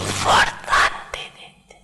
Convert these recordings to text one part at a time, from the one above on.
वरदान दे देते।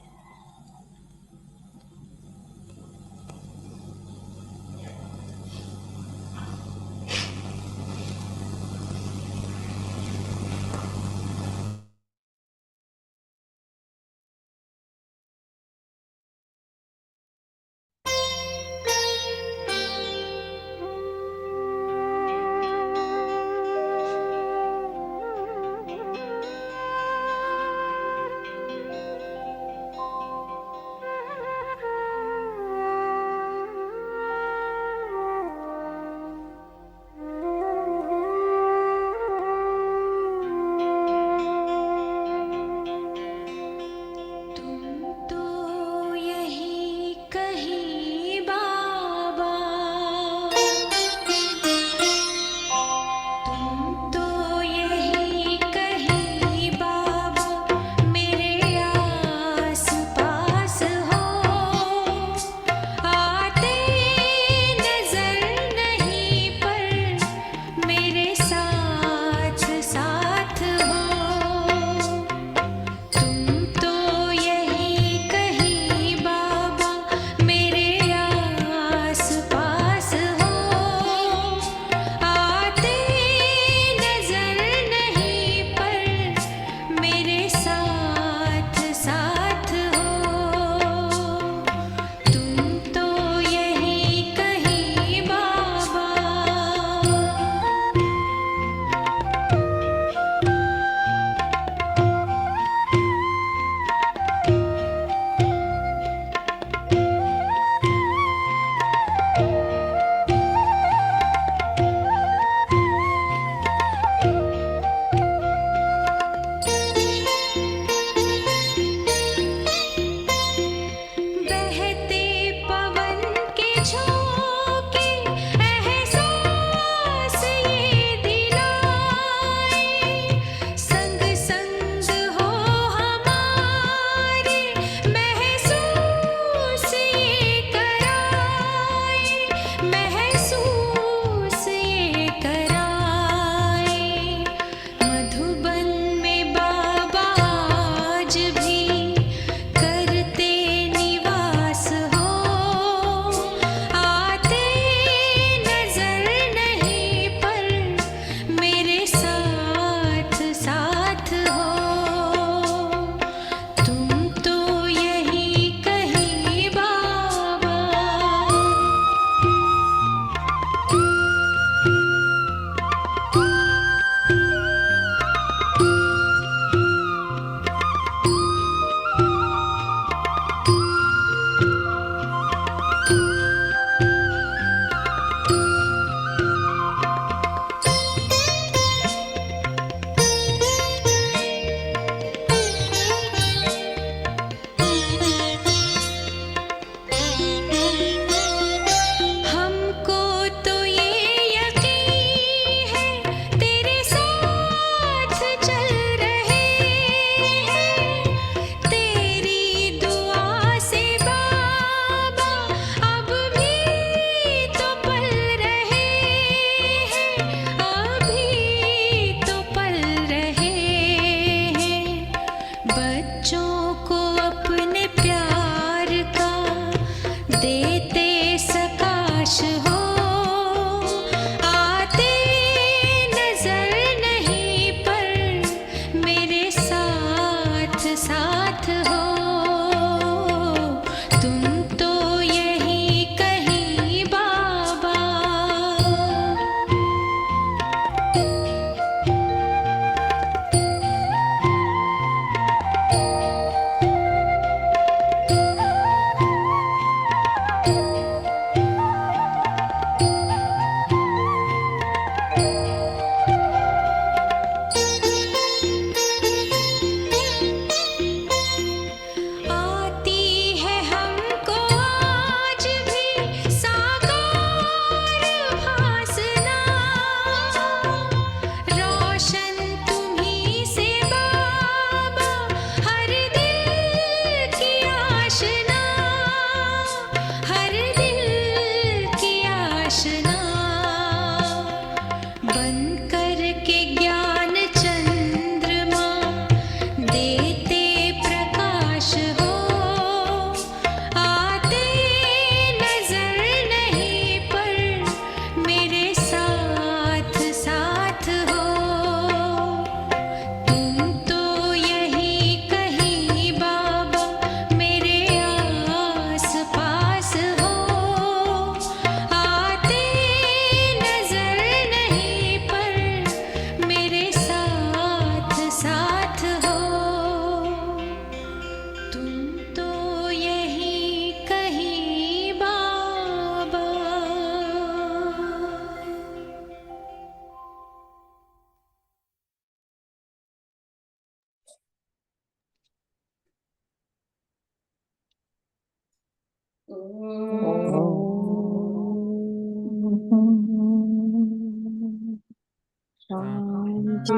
2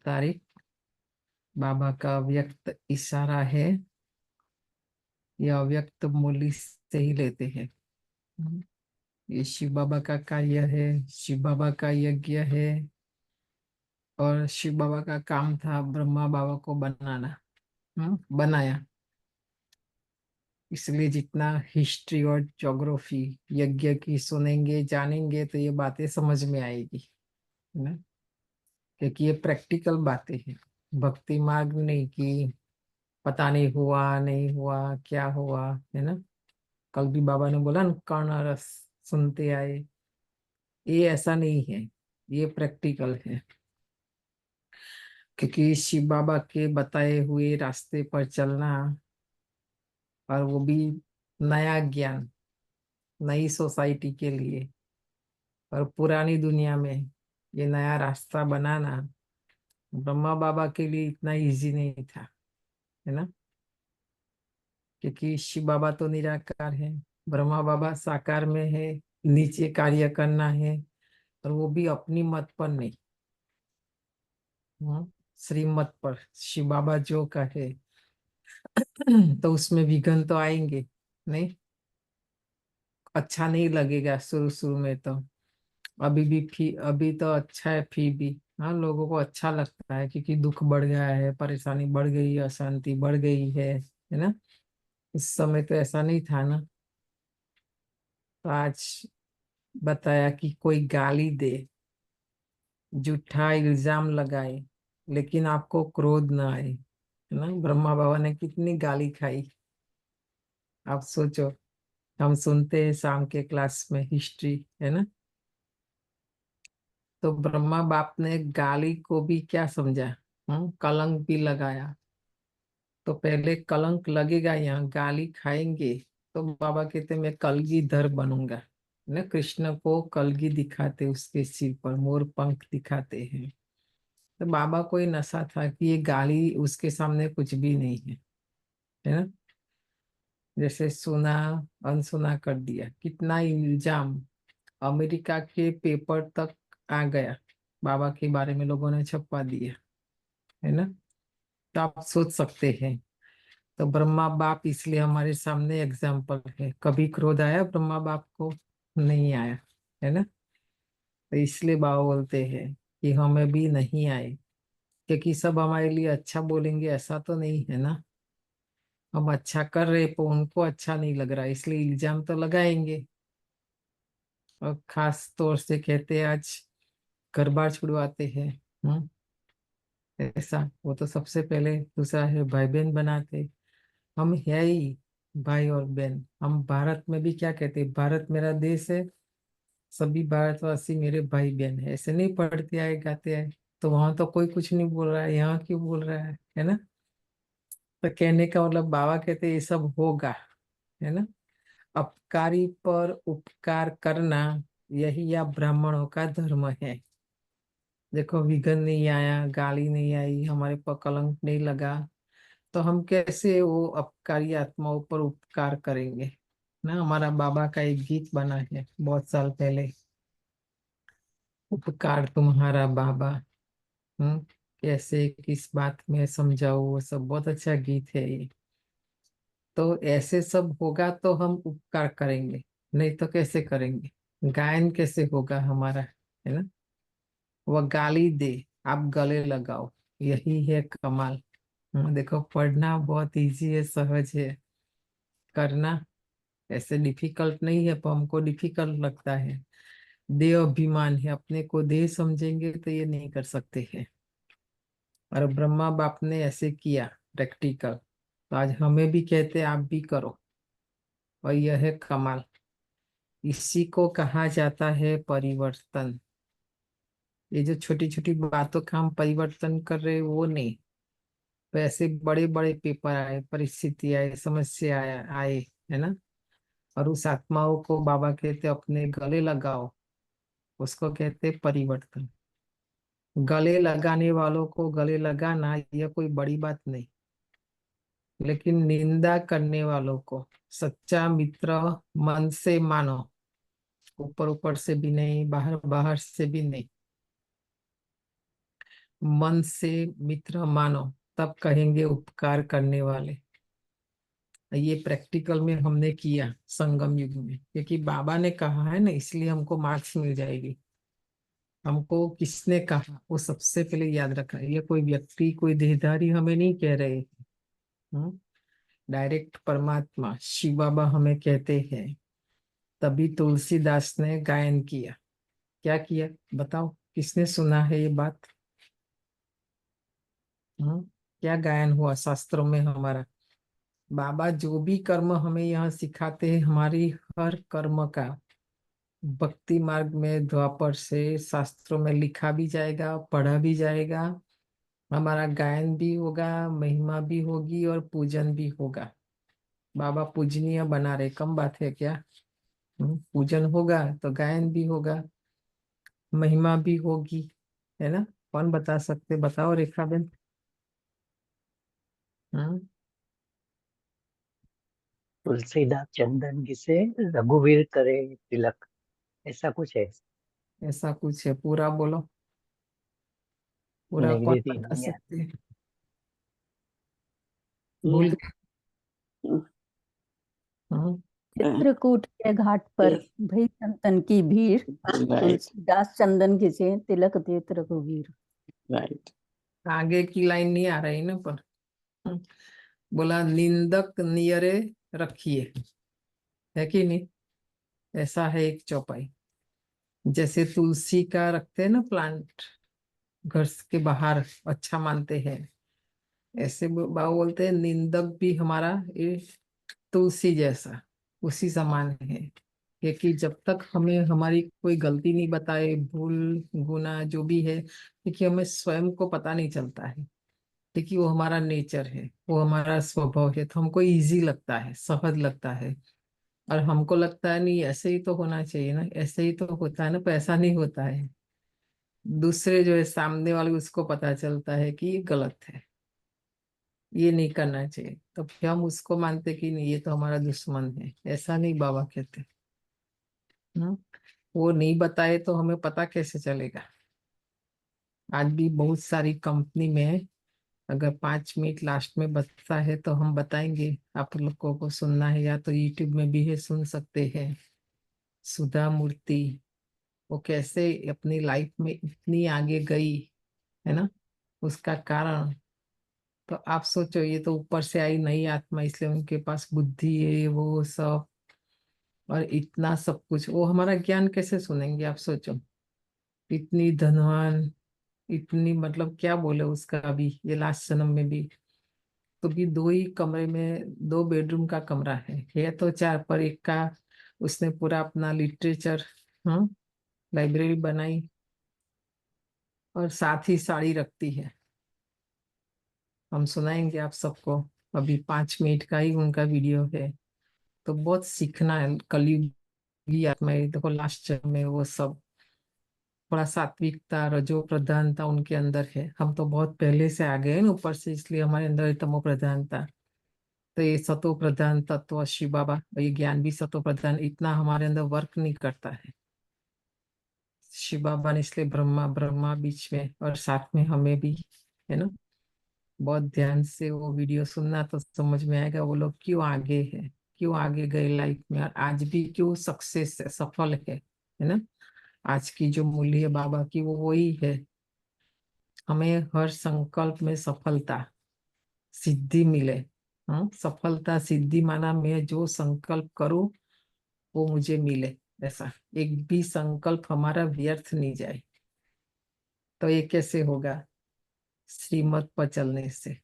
तारीख बाबा का अव्यक्त इशारा है। यह अव्यक्त मूल्य से ही लेते हैं। ये शिव बाबा का कार्य है, शिव बाबा का यज्ञ है। और शिव बाबा का काम था ब्रह्मा बाबा को बनाना। बनाया। इसलिए जितना हिस्ट्री और ज्योग्राफी यज्ञ की सुनेंगे जानेंगे तो ये बातें समझ में आएगी, है ना। क्योंकि ये प्रैक्टिकल बातें हैं। भक्ति मार्ग नहीं कि पता नहीं हुआ नहीं हुआ क्या हुआ, है ना। कल भी बाबा ने बोला ना, कर्ण रस सुनते आए। ये ऐसा नहीं है, ये प्रैक्टिकल है। क्योंकि शिव बाबा के बताए हुए रास्ते पर चलना, और वो भी नया ज्ञान, नई सोसाइटी के लिए, और पुरानी दुनिया में ये नया रास्ता बनाना ब्रह्मा बाबा के लिए इतना इजी नहीं था, है ना। क्योंकि शिव बाबा तो निराकार है, ब्रह्मा बाबा साकार में है, नीचे कार्य करना है। और वो भी अपनी मत पर नहीं, श्रीमत पर शिव बाबा जो कहे तो उसमें विघ्न तो आएंगे नहीं। अच्छा नहीं लगेगा शुरू शुरू में तो। अभी भी अभी तो अच्छा है फिर भी। हाँ, लोगों को अच्छा लगता है क्योंकि दुख बढ़ गया है, परेशानी बढ़ गई है, अशांति बढ़ गई है ना। उस समय तो ऐसा नहीं था ना। तो आज बताया कि कोई गाली दे, झूठा इल्जाम लगाए, लेकिन आपको क्रोध ना आए, है ना। ब्रह्मा बाबा ने कितनी गाली खाई, आप सोचो। हम सुनते हैं शाम के क्लास में हिस्ट्री, है ना। तो ब्रह्मा बाप ने गाली को भी क्या समझा, कलंक भी लगाया। तो पहले कलंक लगेगा, यहाँ गाली खाएंगे तो बाबा कहते मैं कलगीधर बनूंगा, है ना। कृष्ण को कलगी दिखाते, उसके सिर पर मोर पंख दिखाते हैं। तो बाबा को ये नशा था कि ये गाली उसके सामने कुछ भी नहीं है ना। जैसे सुना अनसुना कर दिया, कितना इल्जाम अमेरिका के पेपर तक आ गया, बाबा के बारे में लोगों ने छपवा दिया, है ना। तो आप सोच सकते हैं। तो ब्रह्मा बाप इसलिए हमारे सामने एग्जाम्पल है। कभी क्रोध आया ब्रह्मा बाप को? नहीं आया, है ना। तो इसलिए बाबा बोलते हैं कि हमें भी नहीं आए। क्योंकि सब हमारे लिए अच्छा बोलेंगे ऐसा तो नहीं है ना। हम अच्छा कर रहे पर उनको अच्छा नहीं लग रहा, इसलिए इल्जाम तो लगाएंगे। और खास तौर से कहते हैं आज घर बार छुड़वाते हैं। हम्म ऐसा वो तो सबसे पहले। दूसरा है भाई बहन बनाते। हम है ही भाई और बहन। हम भारत में भी क्या कहते हैं, भारत मेरा देश है, सभी भारतवासी मेरे भाई बहन है। ऐसे नहीं पढ़ते आए गाते आए। तो वहां तो कोई कुछ नहीं बोल रहा है, यहाँ क्यों बोल रहा है ना। तो कहने का मतलब बाबा कहते हैं ये सब होगा, है ना। अपकारी पर उपकार करना, यही या ब्राह्मणों का धर्म है। देखो विघन नहीं आया, गाली नहीं आई, हमारे पर कलंक नहीं लगा, तो हम कैसे वो अपकारी आत्माओं पर उपकार करेंगे ना। हमारा बाबा का एक गीत बना है बहुत साल पहले, उपकार तुम्हारा बाबा। हम्म कैसे किस बात में समझाओ, वो सब बहुत अच्छा गीत है ये। तो ऐसे सब होगा तो हम उपकार करेंगे, नहीं तो कैसे करेंगे। गायन कैसे होगा हमारा, है ना। वह गाली दे, आप गले लगाओ, यही है कमाल। देखो पढ़ना बहुत इजी है, सहज है। करना ऐसे डिफिकल्ट नहीं है, पर हमको डिफिकल्ट लगता है। देह अभिमान है, अपने को देह समझेंगे तो ये नहीं कर सकते हैं। और ब्रह्मा बाप ने ऐसे किया। प्रैक्टिकल। तो आज हमें भी कहते आप भी करो, और यह है कमाल। इसी को कहा जाता है परिवर्तन। ये जो छोटी छोटी बातों का हम परिवर्तन कर रहे हैं वो नहीं। तो ऐसे बड़े बड़े पेपर आए, परिस्थिति आए, समस्या आए, है ना। और उस आत्माओं को बाबा कहते अपने गले लगाओ, उसको कहते परिवर्तन। गले लगाने वालों को गले लगाना यह कोई बड़ी बात नहीं, लेकिन निंदा करने वालों को सच्चा मित्र मन से मानो, ऊपर ऊपर से भी नहीं, बाहर बाहर से भी नहीं, मन से मित्र मानो, तब कहेंगे उपकार करने वाले। ये प्रैक्टिकल में हमने किया संगम युग में, क्योंकि बाबा ने कहा है ना, इसलिए हमको मार्क्स मिल जाएगी। हमको किसने कहा वो सबसे पहले याद रखना। ये कोई व्यक्ति, कोई देहधारी हमें नहीं कह रहे। डायरेक्ट परमात्मा शिव बाबा हमें कहते हैं। तभी तुलसीदास ने गायन किया। क्या किया बताओ, किसने सुना है ये बात? हम्म क्या गायन हुआ शास्त्रों में हमारा? बाबा जो भी कर्म हमें यहाँ सिखाते हैं, हमारी हर कर्म का भक्ति मार्ग में द्वापर से शास्त्रों में लिखा भी जाएगा, पढ़ा भी जाएगा। हमारा गायन भी होगा, महिमा भी होगी, और पूजन भी होगा। बाबा पूजनीय बना रहे, कम बात है क्या? पूजन होगा तो गायन भी होगा, महिमा भी होगी, है ना। कौन बता सकते, बताओ रेखा बेन। हम्म तुलसीदास चंदन घिसे रघुवीर करे तिलक, ऐसा कुछ है। ऐसा कुछ है, पूरा बोलो। पूरा नहीं कौन दीदी, बता नहीं है। सकते हैं? भूल ये गए? हम्म चित्रकूट के घाट पर भई संतन की भीड़, राइट तुलसीदास चंदन घिसे तिलक देत रघुवीर। राइट। आगे की लाइन नहीं आ रही ना, पर बोला निंदक नियरे रखिए, है कि नहीं। ऐसा है एक चौपाई, जैसे तुलसी का रखते हैं ना प्लांट, घर के बाहर अच्छा मानते हैं। ऐसे बाबा बोलते हैं निंदक भी हमारा ये तुलसी जैसा, उसी समान है। क्योंकि जब तक हमें हमारी कोई गलती नहीं बताए, भूल गुनाह जो भी है, क्योंकि हमें स्वयं को पता नहीं चलता है। क्योंकि वो हमारा नेचर है, वो हमारा स्वभाव है, तो हमको इजी लगता है, सहज लगता है। और हमको लगता है नहीं ऐसे ही तो होना चाहिए ना, ऐसे ही तो होता है ना, पर ऐसा नहीं होता है। दूसरे जो है सामने वाले, उसको पता चलता है कि ये गलत है, ये नहीं करना चाहिए, तो फिर हम उसको मानते कि नहीं ये तो हमारा दुश्मन है। ऐसा नहीं बाबा कहते। हम्म वो नहीं बताए तो हमें पता कैसे चलेगा? आज भी बहुत सारी कंपनी में अगर 5 मिनट लास्ट में बचता है तो हम बताएंगे। आप लोगों को सुनना है या तो यूट्यूब में भी है, सुन सकते हैं। सुधा मूर्ति, वो कैसे अपनी लाइफ में इतनी आगे गई, है ना। उसका कारण तो आप सोचो, ये तो ऊपर से आई नई आत्मा, इसलिए उनके पास बुद्धि है वो सब, और इतना सब कुछ। वो हमारा ज्ञान कैसे सुनेंगे आप सोचो। इतनी धनवान, इतनी मतलब क्या बोले उसका, अभी ये लास्ट जन्म में भी तो भी 2 ही कमरे में, 2 बेडरूम का कमरा है तो 4, पर एक का उसने पूरा अपना लिटरेचर, लाइब्रेरी बनाई, और साथ ही साड़ी रखती है। हम सुनाएंगे आप सबको, अभी 5 मिनट का ही उनका वीडियो है। तो बहुत सीखना है कलयुगी आत्मा है। देखो लास्ट में वो सब थोड़ा सात्विकता, रजो प्रधानता उनके अंदर है। हम तो बहुत पहले से आ गए ना ऊपर से, इसलिए हमारे अंदर तमो प्रधानता। तो ये सतो प्रधान तत्व शिव बाबा, ये ज्ञान भी सतो प्रधान, इतना हमारे अंदर वर्क नहीं करता है। शिव बाबा ने इसलिए ब्रह्मा ब्रह्मा बीच में और साथ में हमें भी, है ना। बहुत ध्यान से वो वीडियो सुनना तो समझ में आएगा वो लोग क्यों आगे है, क्यों आगे गए लाइफ में, और आज भी क्यों सक्सेस है, सफल है ना। आज की जो मूल्य है बाबा की वो वही है। हमें हर संकल्प में सफलता सिद्धि मिले। सफलता सिद्धि माना मैं जो संकल्प करूं वो मुझे मिले, ऐसा एक भी संकल्प हमारा व्यर्थ नहीं जाए। तो ये कैसे होगा? श्रीमत पर चलने से।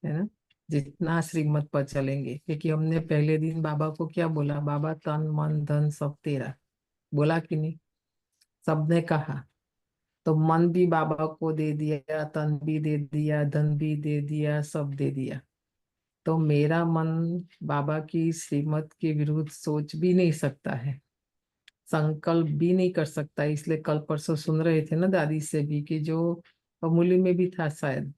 है ना, जितना श्रीमत पर चलेंगे। क्योंकि हमने पहले दिन बाबा को क्या बोला, बाबा तन मन धन सब तेरा, बोला कि नहीं, सबने कहा। तो मन भी बाबा को दे दिया, तन भी दे दिया, धन भी दे दिया, सब दे दिया। तो मेरा मन बाबा की श्रीमत के विरुद्ध सोच भी नहीं सकता है, संकल्प भी नहीं कर सकता। इसलिए कल परसों सुन रहे थे ना दादी से भी, कि जो अमूल्य में भी था शायद,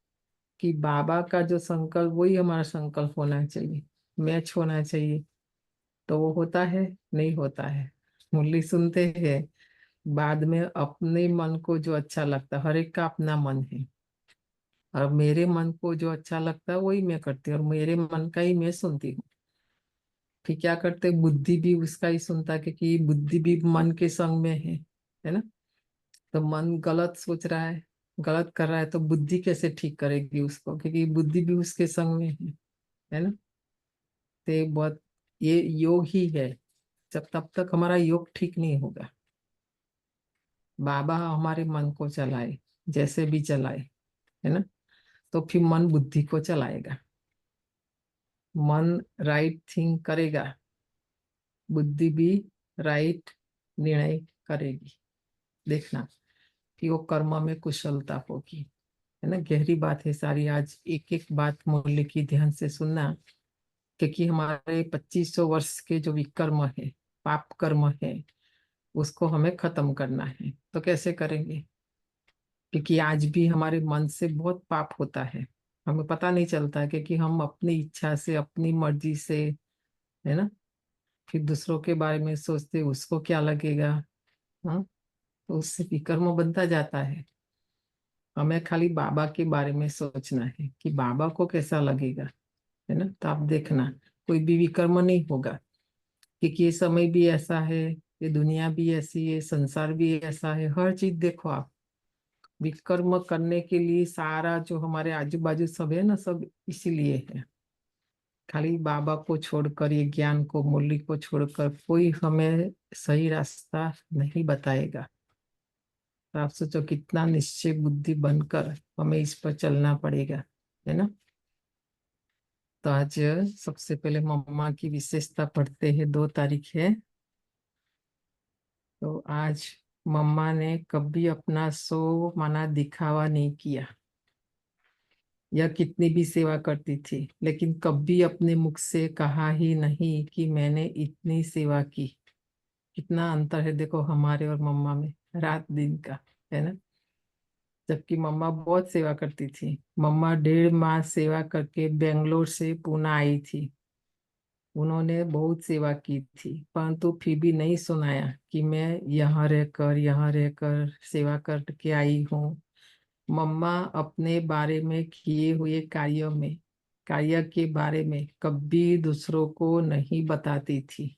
कि बाबा का जो संकल्प वही हमारा संकल्प होना चाहिए, मैच होना चाहिए। तो वो होता है, नहीं होता है। मुरली सुनते हैं, बाद में अपने मन को जो अच्छा लगता है, हर एक का अपना मन है, और मेरे मन को जो अच्छा लगता है वही मैं करती हूँ, और मेरे मन का ही मैं सुनती हूँ। फिर क्या करते, बुद्धि भी उसका ही सुनता है, क्योंकि बुद्धि भी मन के संग में है ना। तो मन गलत सोच रहा है, गलत कर रहा है, तो बुद्धि कैसे ठीक करेगी उसको, क्योंकि बुद्धि भी उसके संग में है ना। तो ये बहुत, ये योग ही है। जब तब तक हमारा योग ठीक नहीं होगा, बाबा हमारे मन को चलाए, जैसे भी चलाए, है ना, तो फिर मन बुद्धि को चलाएगा। मन राइट थिंग करेगा, बुद्धि भी राइट निर्णय करेगी। देखना कि वो कर्म में कुशलता होगी, है ना। गहरी बात है सारी, आज एक एक बात मूल्य की ध्यान से सुनना। क्योंकि हमारे 2500 वर्ष के जो विकर्म है, पाप कर्म है, उसको हमें खत्म करना है। तो कैसे करेंगे, क्योंकि आज भी हमारे मन से बहुत पाप होता है, हमें पता नहीं चलता, क्योंकि हम अपनी इच्छा से, अपनी मर्जी से, है ना, फिर दूसरों के बारे में सोचते, उसको क्या लगेगा। हाँ, तो उससे विकर्म बनता जाता है। हमें खाली बाबा के बारे में सोचना है कि बाबा को कैसा लगेगा, है ना। तो आप देखना, कोई भी विकर्म नहीं होगा, क्योंकि ये समय भी ऐसा है, ये दुनिया भी ऐसी है, संसार भी ऐसा है। हर चीज देखो आप, विकर्म करने के लिए सारा जो हमारे आजू बाजू सब है ना, सब इसीलिए है। खाली बाबा को छोड़कर, ये ज्ञान को, मुरली को छोड़कर कोई हमें सही रास्ता नहीं बताएगा। तो आप सोचो कितना निश्चय बुद्धि बनकर हमें इस पर चलना पड़ेगा, है ना। तो आज सबसे पहले मम्मा की विशेषता पढ़ते हैं। 2 तारीख है, तो आज मम्मा ने कभी अपना सो माना दिखावा नहीं किया। यह कितनी भी सेवा करती थी, लेकिन कभी अपने मुख से कहा ही नहीं कि मैंने इतनी सेवा की। कितना अंतर है देखो हमारे और मम्मा में, रात दिन का, है ना। जबकि मम्मा बहुत सेवा करती थी। मम्मा 1.5 माह सेवा करके बेंगलोर से पुणे आई थी। उन्होंने बहुत सेवा की थी, परंतु फिर भी नहीं सुनाया कि मैं यहाँ रहकर सेवा करके आई हूँ। मम्मा अपने बारे में किए हुए कार्य के बारे में कभी दूसरों को नहीं बताती थी।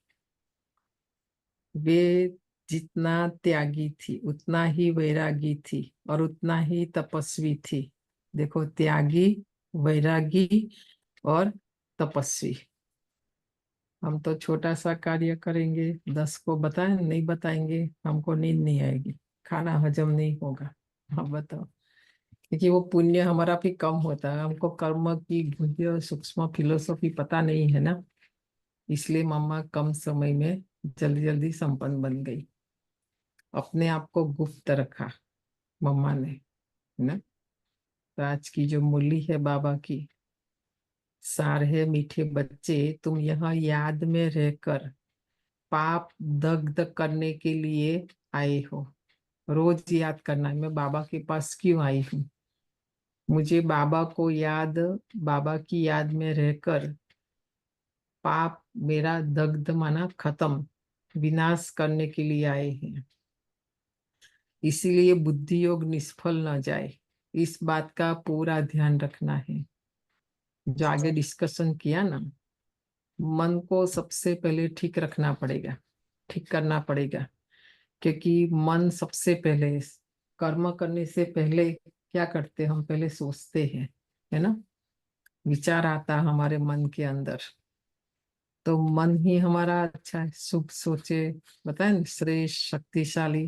वे जितना त्यागी थी, उतना ही वैरागी थी, और उतना ही तपस्वी थी। देखो, त्यागी, वैरागी और तपस्वी। हम तो छोटा सा कार्य करेंगे, 10 को बताएं, नहीं बताएंगे, हमको नींद नहीं आएगी, खाना हजम नहीं होगा। आप बताओ, क्योंकि वो पुण्य हमारा भी कम होता है। हमको कर्म की गूढ़ सूक्ष्म फिलोसॉफी पता नहीं है ना, इसलिए मम्मा कम समय में जल्दी जल्दी संपन्न बन गई। अपने आप को गुप्त रखा मम्मा ने, है ना। तो आज की जो मूली है बाबा की, सार है मीठे बच्चे, तुम यहाँ याद में रहकर पाप दग्ध करने के लिए आए हो। रोज याद करना है, मैं बाबा के पास क्यों आई हूँ। मुझे बाबा को याद, बाबा की याद में रहकर पाप मेरा दग्ध माना खत्म, विनाश करने के लिए आए हैं। इसीलिए बुद्धि योग निष्फल न जाए, इस बात का पूरा ध्यान रखना है। जो आगे डिस्कशन किया ना, मन को सबसे पहले ठीक रखना पड़ेगा, ठीक करना पड़ेगा। क्योंकि मन सबसे पहले, कर्म करने से पहले क्या करते हैं, हम पहले सोचते हैं, है ना। विचार आता है हमारे मन के अंदर, तो मन ही हमारा अच्छा है, शुभ सोचे, बताए ना, श्रेष्ठ शक्तिशाली।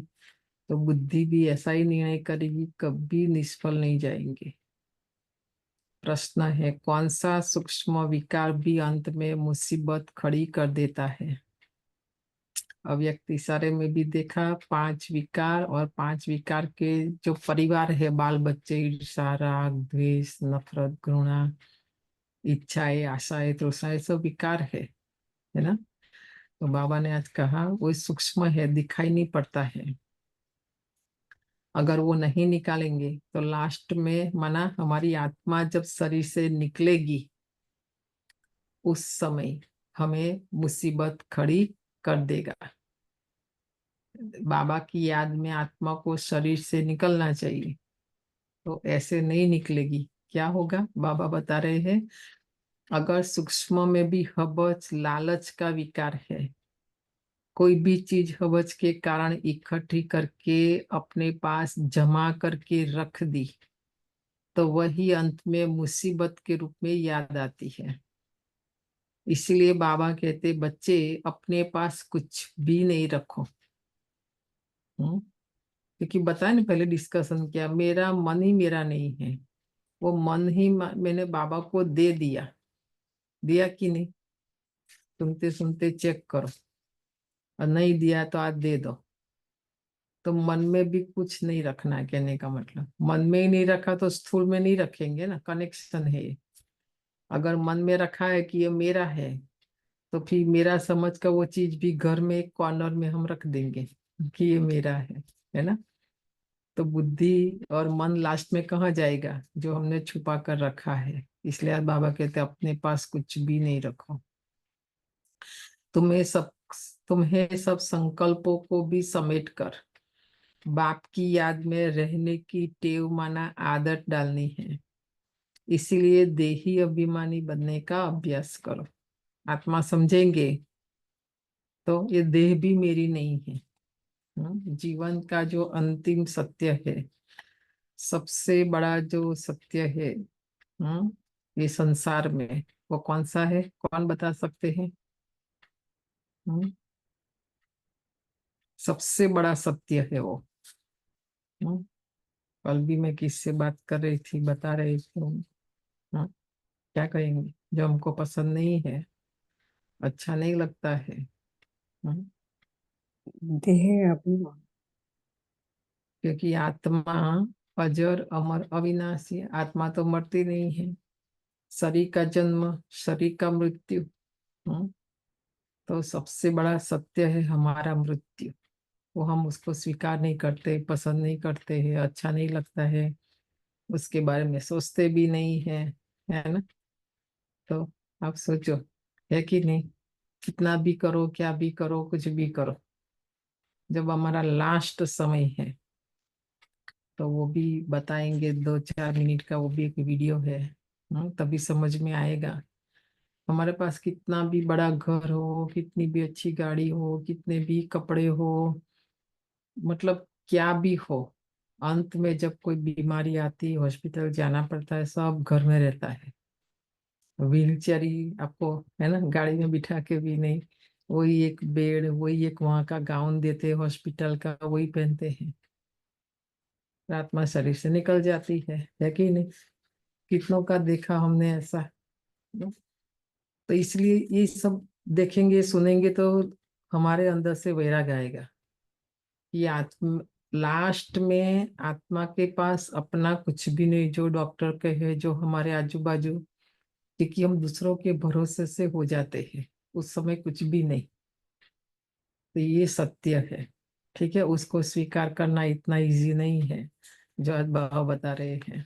तो बुद्धि भी ऐसा ही निर्णय करेगी, कभी निष्फल नहीं जाएंगे। प्रश्न है, कौन सा सूक्ष्म विकार भी अंत में मुसीबत खड़ी कर देता है? अव्यक्त इशारे में भी देखा 5 विकार, और 5 विकार के जो परिवार है, बाल बच्चे, ईर्ष्या, राग, द्वेष, नफरत, घृणा, इच्छाएं, आशाएं, तृष्णाएं, सब विकार है ना। तो बाबा ने आज कहा वो सूक्ष्म है, दिखाई नहीं पड़ता है। अगर वो नहीं निकालेंगे तो लास्ट में माना हमारी आत्मा जब शरीर से निकलेगी, उस समय हमें मुसीबत खड़ी कर देगा। बाबा की याद में आत्मा को शरीर से निकलना चाहिए, तो ऐसे नहीं निकलेगी। क्या होगा बाबा बता रहे हैं, अगर सूक्ष्म में भी हवस लालच का विकार है, कोई भी चीज हवस के कारण इकट्ठी करके अपने पास जमा करके रख दी, तो वही अंत में मुसीबत के रूप में याद आती है। इसीलिए बाबा कहते बच्चे अपने पास कुछ भी नहीं रखो। क्योंकि बताया ना, पहले डिस्कशन किया, मेरा मन ही मेरा नहीं है, वो मन ही मैंने बाबा को दे दिया। दिया कि नहीं? सुनते सुनते चेक करो, और नहीं दिया तो आज दे दो। तो मन में भी कुछ नहीं रखना है, कहने का मतलब मन में ही नहीं रखा तो स्थूल में नहीं रखेंगे ना, कनेक्शन है ये। अगर मन में रखा है कि ये मेरा है, तो फिर मेरा समझ का वो चीज भी घर में एक कॉर्नर में हम रख देंगे कि ये मेरा है ना। तो बुद्धि और मन लास्ट में कहाँ जाएगा? जो हमने छुपा कर रखा है। इसलिए आज बाबा कहते अपने पास कुछ भी नहीं रखो। तुम्हें सब तुम्हें सब संकल्पों को भी समेट कर बाप की याद में रहने की टेव माना आदत डालनी है। इसीलिए देही अभिमानी बनने का अभ्यास करो। आत्मा समझेंगे तो ये देह भी मेरी नहीं है। जीवन का जो अंतिम सत्य है, सबसे बड़ा जो सत्य है ये संसार में, वो कौन सा है? कौन बता सकते हैं? हम्म, सबसे बड़ा सत्य है वो। हम्म, कल भी मैं किससे बात कर रही थी, बता रही थी। क्या कहेंगे? जो हमको पसंद नहीं है, अच्छा नहीं लगता है। हम्म, देह अभिमान। क्योंकि आत्मा अजर अमर अविनाशी है। आत्मा तो मरती नहीं है। शरीर का जन्म, शरीर का मृत्यु। हम्म, तो सबसे बड़ा सत्य है हमारा मृत्यु। वो हम उसको स्वीकार नहीं करते, पसंद नहीं करते हैं, अच्छा नहीं लगता है, उसके बारे में सोचते भी नहीं है ना। तो आप सोचो, है कि नहीं? कितना भी करो, क्या भी करो, कुछ भी करो, जब हमारा लास्ट समय है, तो वो भी बताएंगे, 2-4 मिनट का वो भी एक वीडियो है। तभी समझ में आएगा। हमारे पास कितना भी बड़ा घर हो, कितनी भी अच्छी गाड़ी हो, कितने भी कपड़े हो, मतलब क्या भी हो, अंत में जब कोई बीमारी आती है, हॉस्पिटल जाना पड़ता है, सब घर में रहता है। व्हील चेयर ही आपको, है ना, गाड़ी में बिठा के भी नहीं, वही एक बेड, वही एक वहां का गाउन देते हैं हॉस्पिटल का, वही पहनते हैं। आत्मा शरीर से निकल जाती है कि नहीं? कितनों का देखा हमने ऐसा। तो इसलिए ये सब देखेंगे, सुनेंगे तो हमारे अंदर से वैराग आएगा कि आत्मा लास्ट में आत्मा के पास अपना कुछ भी नहीं। जो डॉक्टर कहे, जो हमारे आजू बाजू, क्योंकि हम दूसरों के भरोसे से हो जाते हैं, उस समय कुछ भी नहीं। तो ये सत्य है। ठीक है, उसको स्वीकार करना इतना इजी नहीं है जो आज बाबा बता रहे हैं।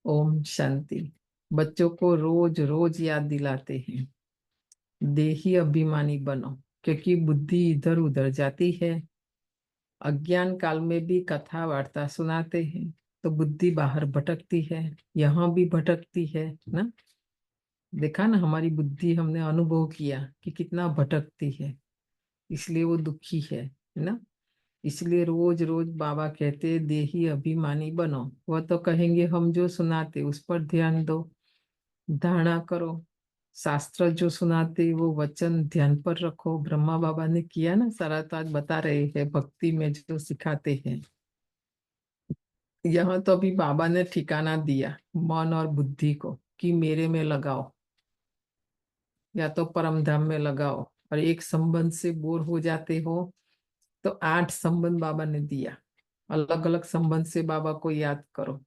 ओम शांति। बच्चों को रोज रोज याद दिलाते हैं, देही अभिमानी बनो, क्योंकि बुद्धि इधर उधर जाती है। अज्ञान काल में भी कथा वार्ता सुनाते हैं, तो बुद्धि बाहर भटकती है, यहाँ भी भटकती है ना। देखा ना, हमारी बुद्धि हमने अनुभव किया कि कितना भटकती है, इसलिए वो दुखी है ना। इसलिए रोज रोज बाबा कहते देही अभिमानी बनो। वह तो कहेंगे हम जो सुनाते उस पर ध्यान दो, धारणा करो। शास्त्र जो सुनाते वो वचन ध्यान पर रखो। ब्रह्मा बाबा ने किया ना सारा, तो आज बता रहे हैं भक्ति में जो सिखाते हैं। यहाँ तो अभी बाबा ने ठिकाना दिया मन और बुद्धि को कि मेरे में लगाओ या तो परम धाम में लगाओ। और एक संबंध से बोर हो जाते हो तो 8 संबंध बाबा ने दिया। अलग अलग संबंध से बाबा को याद करो,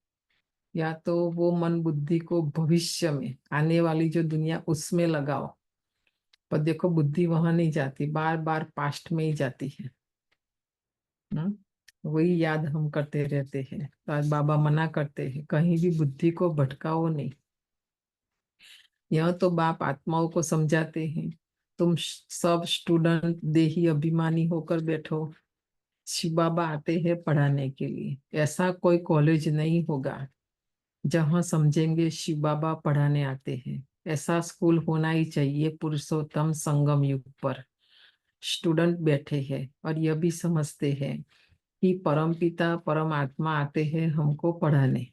या तो वो मन बुद्धि को भविष्य में आने वाली जो दुनिया उसमें लगाओ। पर देखो बुद्धि वहां नहीं जाती, बार बार पास्ट में ही जाती है। वही याद हम करते रहते हैं। तो आज बाबा मना करते हैं कहीं भी बुद्धि को भटकाओ नहीं। यह तो बाप आत्माओं को समझाते हैं, तुम सब स्टूडेंट देही अभिमानी होकर बैठो, शिव बाबा आते हैं पढ़ाने के लिए। ऐसा कोई कॉलेज नहीं होगा जहाँ समझेंगे शिव बाबा पढ़ाने आते हैं। ऐसा स्कूल होना ही चाहिए पुरुषोत्तम संगम युग पर। स्टूडेंट बैठे हैं और यह भी समझते हैं कि परम पिता परम आत्मा आते हैं हमको पढ़ाने।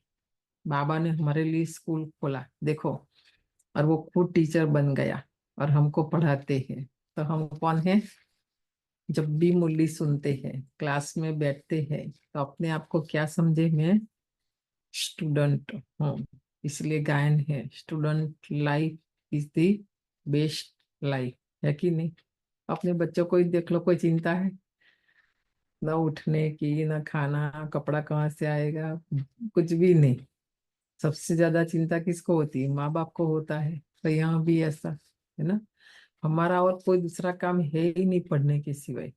बाबा ने हमारे लिए स्कूल खोला देखो, और वो खुद टीचर बन गया और हमको पढ़ाते हैं। तो हम कौन है? जब भी मुरली सुनते हैं, क्लास में बैठते हैं, तो अपने आप को क्या समझे? मैं स्टूडेंट हूँ। इसलिए गायन है, student life is the best life, है कि नहीं? अपने बच्चों को ही देख लो, कोई चिंता है ना उठने की, ना खाना कपड़ा कहाँ से आएगा, कुछ भी नहीं। सबसे ज्यादा चिंता किसको होती है? माँ बाप को होता है। तो यहाँ भी ऐसा है ना, हमारा और कोई दूसरा काम है ही नहीं पढ़ने के सिवाय।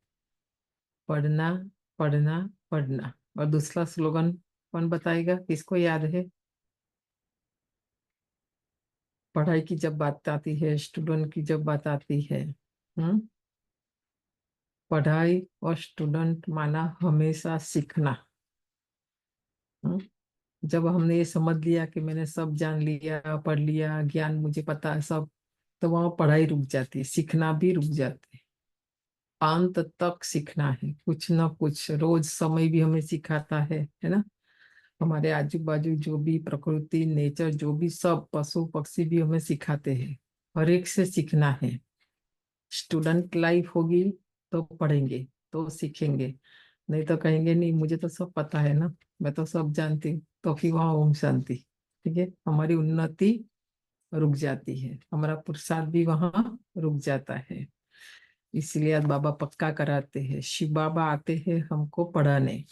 पढ़ना पढ़ना पढ़ना। और दूसरा स्लोगन कौन बताएगा, किसको याद है? पढ़ाई की जब बात आती है, स्टूडेंट की जब बात आती है, हम्म पढ़ाई और स्टूडेंट माना हमेशा सीखना। हम्म जब हमने ये समझ लिया कि मैंने सब जान लिया, पढ़ लिया, ज्ञान मुझे पता है सब, तो वहां पढ़ाई रुक जाती है, सीखना भी रुक जाती है। अंत तक सीखना है, कुछ ना कुछ रोज समय भी हमें सिखाता है ना। हमारे आजू बाजू जो भी प्रकृति नेचर जो भी सब पशु पक्षी भी हमें सिखाते हैं। हर एक से सीखना है। स्टूडेंट लाइफ होगी तो पढ़ेंगे तो सीखेंगे, नहीं तो कहेंगे नहीं मुझे तो सब पता है ना, मैं तो सब जानती हूँ। तो फिर वहाँ ओम शांति। ठीक है, हमारी उन्नति रुक जाती है, हमारा पुरुषार्थ भी वहाँ रुक जाता है। इसलिए आज बाबा पक्का कराते हैं, शिव बाबा आते हैं हमको पढ़ाने।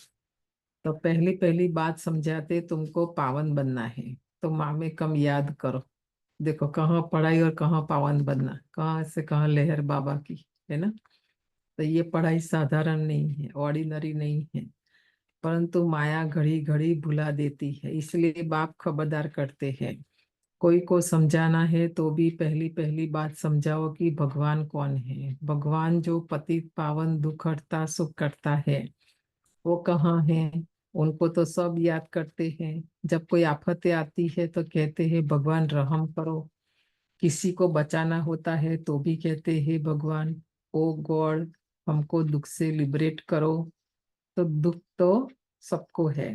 तो पहली पहली बात समझाते तुमको पावन बनना है, तो माँ में कम याद करो। देखो कहाँ पढ़ाई और कहाँ पावन बनना, कहाँ से कहाँ लहर बाबा की, है ना। तो ये पढ़ाई साधारण नहीं है, ऑर्डिनरी नहीं है, परंतु माया घड़ी घड़ी भुला देती है। इसलिए बाप खबरदार करते हैं, कोई को समझाना है तो भी पहली पहली बात समझाओ कि भगवान कौन है। भगवान जो पतित पावन दुख हरता सुख करता है, वो कहाँ है? उनको तो सब याद करते हैं। जब कोई आफतें आती है तो कहते हैं भगवान रहम करो। किसी को बचाना होता है तो भी कहते हैं भगवान ओ गॉड हमको दुख से लिबरेट करो। तो दुख तो सबको है।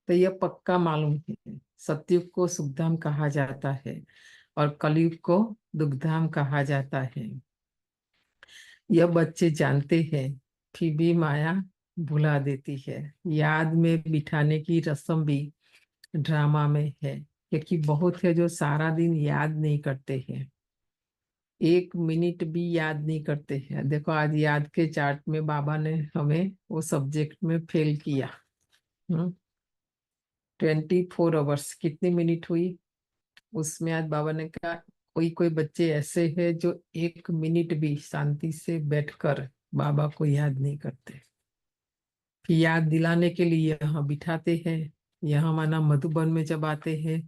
तो यह पक्का मालूम है, सतयुग को सुखधाम कहा जाता है और कलयुग को दुखधाम कहा जाता है। यह बच्चे जानते हैं, फिर भी माया भुला देती है। याद में बिठाने की रस्म भी ड्रामा में है, क्योंकि बहुत है जो सारा दिन याद नहीं करते हैं, 1 मिनट भी याद नहीं करते हैं। देखो आज याद के चार्ट में बाबा ने हमें वो सब्जेक्ट में फेल किया। 24 आवर्स कितनी मिनट हुई उसमें? आज बाबा ने कहा कोई कोई बच्चे ऐसे हैं जो 1 मिनट भी शांति से बैठकर बाबा को याद नहीं करते। फिर याद दिलाने के लिए यहाँ बिठाते हैं। यहाँ माना मधुबन में जब आते हैं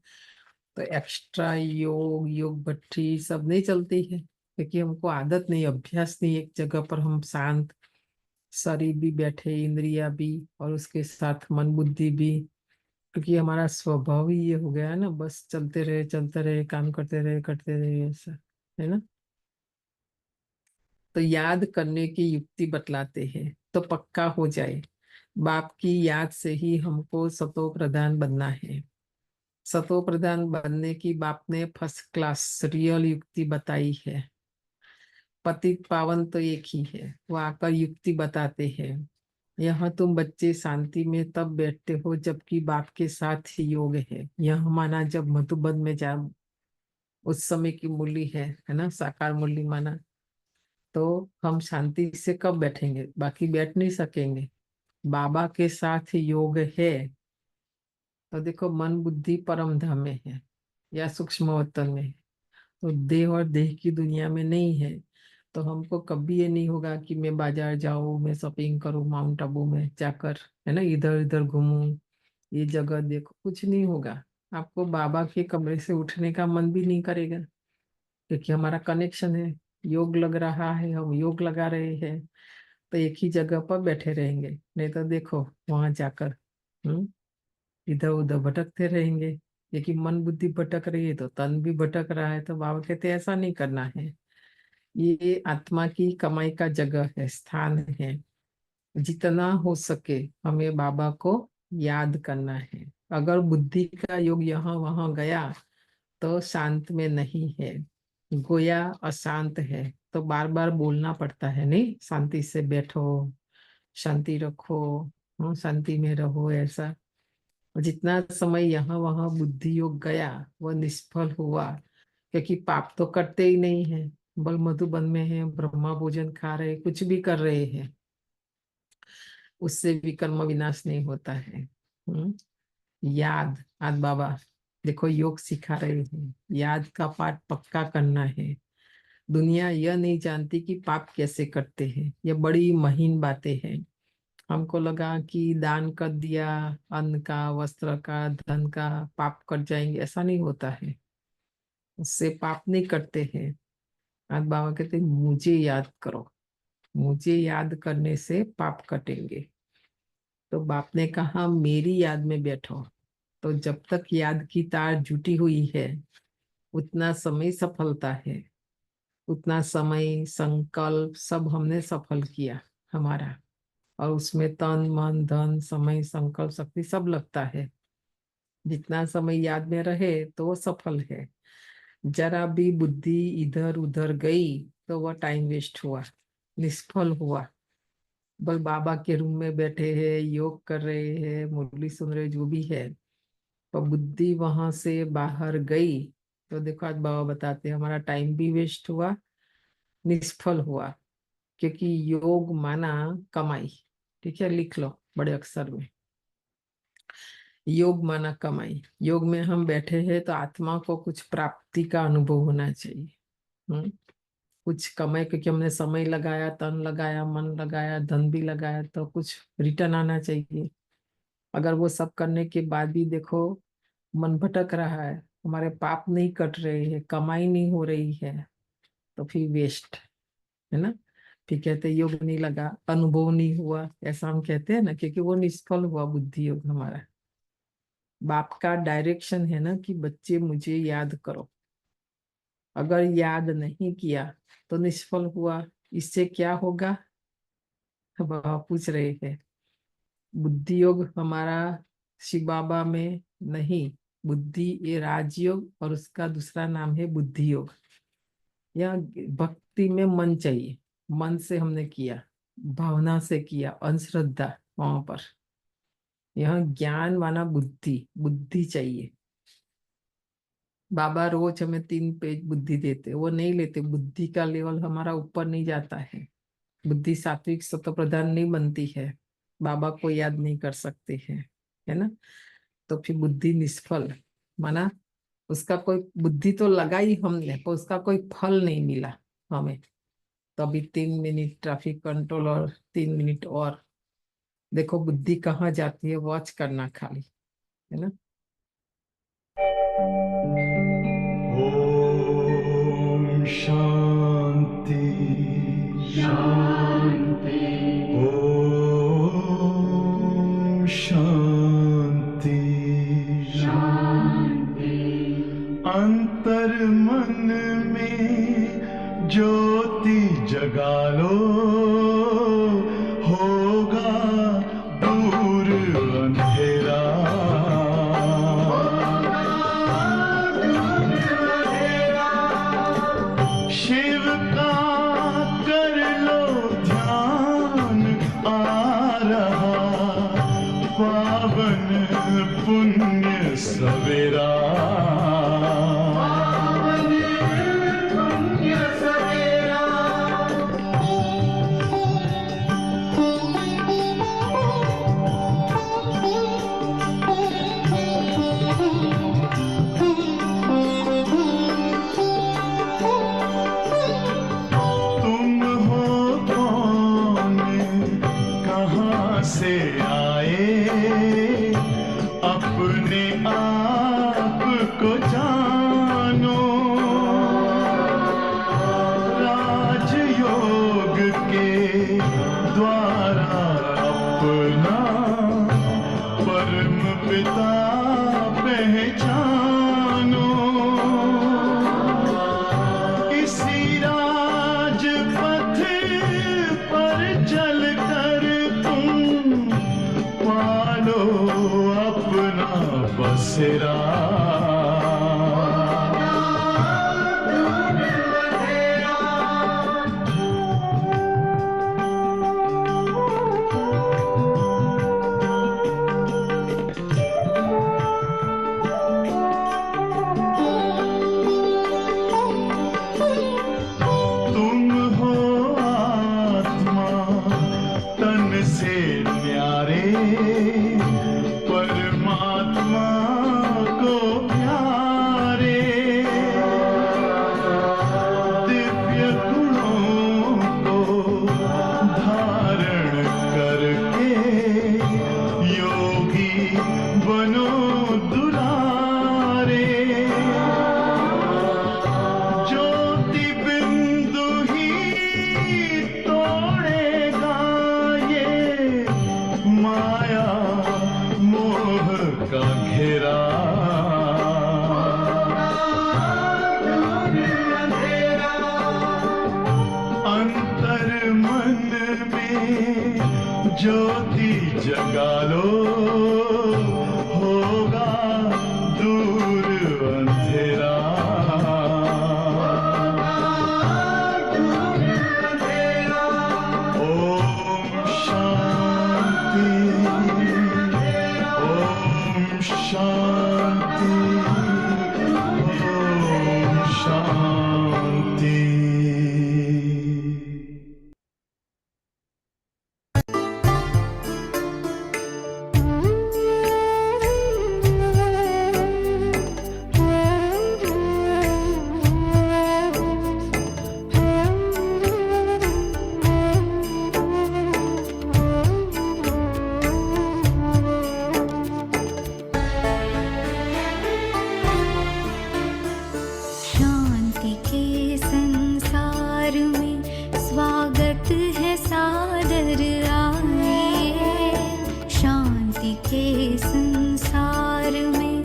तो एक्स्ट्रा योग योग भट्ठी सब नहीं चलती है, क्योंकि हमको आदत नहीं, अभ्यास नहीं एक जगह पर हम शांत, शरीर भी बैठे, इंद्रिया भी, और उसके साथ मन बुद्धि भी। क्योंकि हमारा स्वभाव ही ये हो गया है ना, बस चलते रहे काम करते रहे ऐसा, है ना। तो याद करने की युक्ति बतलाते हैं तो पक्का हो जाए। बाप की याद से ही हमको सतो प्रधान बनना है। सतो प्रधान बनने की बाप ने फर्स्ट क्लास रियल युक्ति बताई है। पतित पावन तो एक ही है, वो आकर युक्ति बताते हैं। यहाँ तुम बच्चे शांति में तब बैठते हो जबकि बाप के साथ ही योग है। यह माना जब मधुबन में जा उस समय की मुरली है ना, साकार मुरली माना, तो हम शांति से कब बैठेंगे, बाकी बैठ नहीं सकेंगे। बाबा के साथ योग है तो देखो मन बुद्धि परम धाम में है या सूक्ष्म वतन में है, तो देह और देह की दुनिया में नहीं है। तो हमको कभी ये नहीं होगा कि मैं बाजार जाऊं, मैं शॉपिंग करूं माउंट आबू में जाकर, है ना, इधर इधर घूमूं, ये जगह देखो, कुछ नहीं होगा। आपको बाबा के कमरे से उठने का मन भी नहीं करेगा, क्योंकि हमारा कनेक्शन है, योग लग रहा है, हम योग लगा रहे हैं, तो एक ही जगह पर बैठे रहेंगे। नहीं तो देखो वहां जाकर इधर उधर भटकते रहेंगे, क्योंकि मन बुद्धि भटक रही है तो तन भी भटक रहा है। तो बाबा कहते हैं ऐसा नहीं करना है, ये आत्मा की कमाई का जगह है, स्थान है। जितना हो सके हमें बाबा को याद करना है। अगर बुद्धि का योग यहाँ वहां गया तो शांत में नहीं है, गोया अशांत है, तो बार बार बोलना पड़ता है, नहीं शांति से बैठो, शांति रखो, शांति में रहो, ऐसा। जितना समय यहाँ वहां बुद्धि योग गया वह निष्फल हुआ, क्योंकि पाप तो करते ही नहीं है, बल मधुबन में है, ब्रह्मा भोजन खा रहे, कुछ भी कर रहे हैं, उससे भी कर्म विनाश नहीं होता है। याद आज बाबा देखो योग सिखा रहे हैं, याद का पाठ पक्का करना है। दुनिया यह नहीं जानती कि पाप कैसे करते हैं, ये बड़ी महीन बातें हैं। हमको लगा कि दान कर दिया, अन्न का, वस्त्र का, धन का, पाप कट जाएंगे, ऐसा नहीं होता है, उससे पाप नहीं करते हैं। आज बाबा कहते हैं मुझे याद करो, मुझे याद करने से पाप कटेंगे। तो बाप ने कहा मेरी याद में बैठो। तो जब तक याद की तार जुटी हुई है उतना समय सफलता है, उतना समय संकल्प सब हमने सफल किया हमारा, और उसमें तन मन धन समय संकल्प शक्ति सब लगता है। जितना समय याद में रहे तो वो सफल है। जरा भी बुद्धि इधर उधर गई तो वह टाइम वेस्ट हुआ, निष्फल हुआ। बल बाबा के रूम में बैठे हैं, योग कर रहे हैं, मुरली सुन रहे, जो भी है, तो बुद्धि वहां से बाहर गई तो देखो आज बाबा बताते हैं हमारा टाइम भी वेस्ट हुआ, निष्फल हुआ। क्योंकि योग माना कमाई, ठीक है, लिख लो बड़े अक्षर में, योग माना कमाई। योग में हम बैठे हैं तो आत्मा को कुछ प्राप्ति का अनुभव होना चाहिए। कुछ कमाई, क्योंकि हमने समय लगाया, तन लगाया, मन लगाया, धन भी लगाया, तो कुछ रिटर्न आना चाहिए। अगर वो सब करने के बाद भी देखो मन भटक रहा है, हमारे पाप नहीं कट रहे हैं, कमाई नहीं हो रही है, तो फिर वेस्ट है ना। फिर कहते योग नहीं लगा, अनुभव नहीं हुआ, ऐसा हम कहते हैं ना, क्योंकि वो निष्फल हुआ बुद्धि योग हमारा। बाप का डायरेक्शन है ना कि बच्चे मुझे याद करो, अगर याद नहीं किया तो निष्फल हुआ। इससे क्या होगा, बाबा पूछ रहे हैं। बुद्धि योग हमारा शिव बाबा में नहीं, बुद्धि ये राजयोग और उसका दूसरा नाम है बुद्धि योग। यह भक्ति में मन चाहिए, मन से हमने किया, भावना से किया, अंधश्रद्धा वहां पर। यह ज्ञान माना बुद्धि, बुद्धि चाहिए। बाबा रोज हमें 3 पेज बुद्धि देते, वो नहीं लेते, बुद्धि का लेवल हमारा ऊपर नहीं जाता है, बुद्धि सात्विक सत्व प्रधान नहीं बनती है, बाबा को याद नहीं कर सकते हैं, है ना। तो फिर बुद्धि निष्फल माना, उसका कोई, बुद्धि तो लगाई हमने पर उसका कोई फल नहीं मिला हमें। तो अभी 3 मिनट ट्रैफिक कंट्रोल और 3 मिनट और, देखो बुद्धि कहाँ जाती है, वॉच करना खाली, है ना। ओम शांति शांति, ओम शांति शांति। अंतर मन में ज्योति जगा लो, होगा दूर अंधेरा। शिव का कर लो ध्यान, आ रहा तुम हो कौन, कहाँ से आए, अपने आप को जानो। राजयोग के द्वारा अपना परम पिता पहचानो। इसी राजपथ पर चलकर तुम पालो अपना बसेरा। तुम हो आत्मा तन से न्यारे, परमात्मा को प्यारे। दिव्य गुणों को धारण करके योगी बनो दुलारे। ज्योति बिंदु ही तोड़ेगा ये माया मोह का घेरा। अंतर मन में ज्योति जगा लो, होगा दूर अंधेरा। ओम शांति, ओम शांति, ओम शांति। शांति के संसार में स्वागत है सादर आइए। शांति के संसार में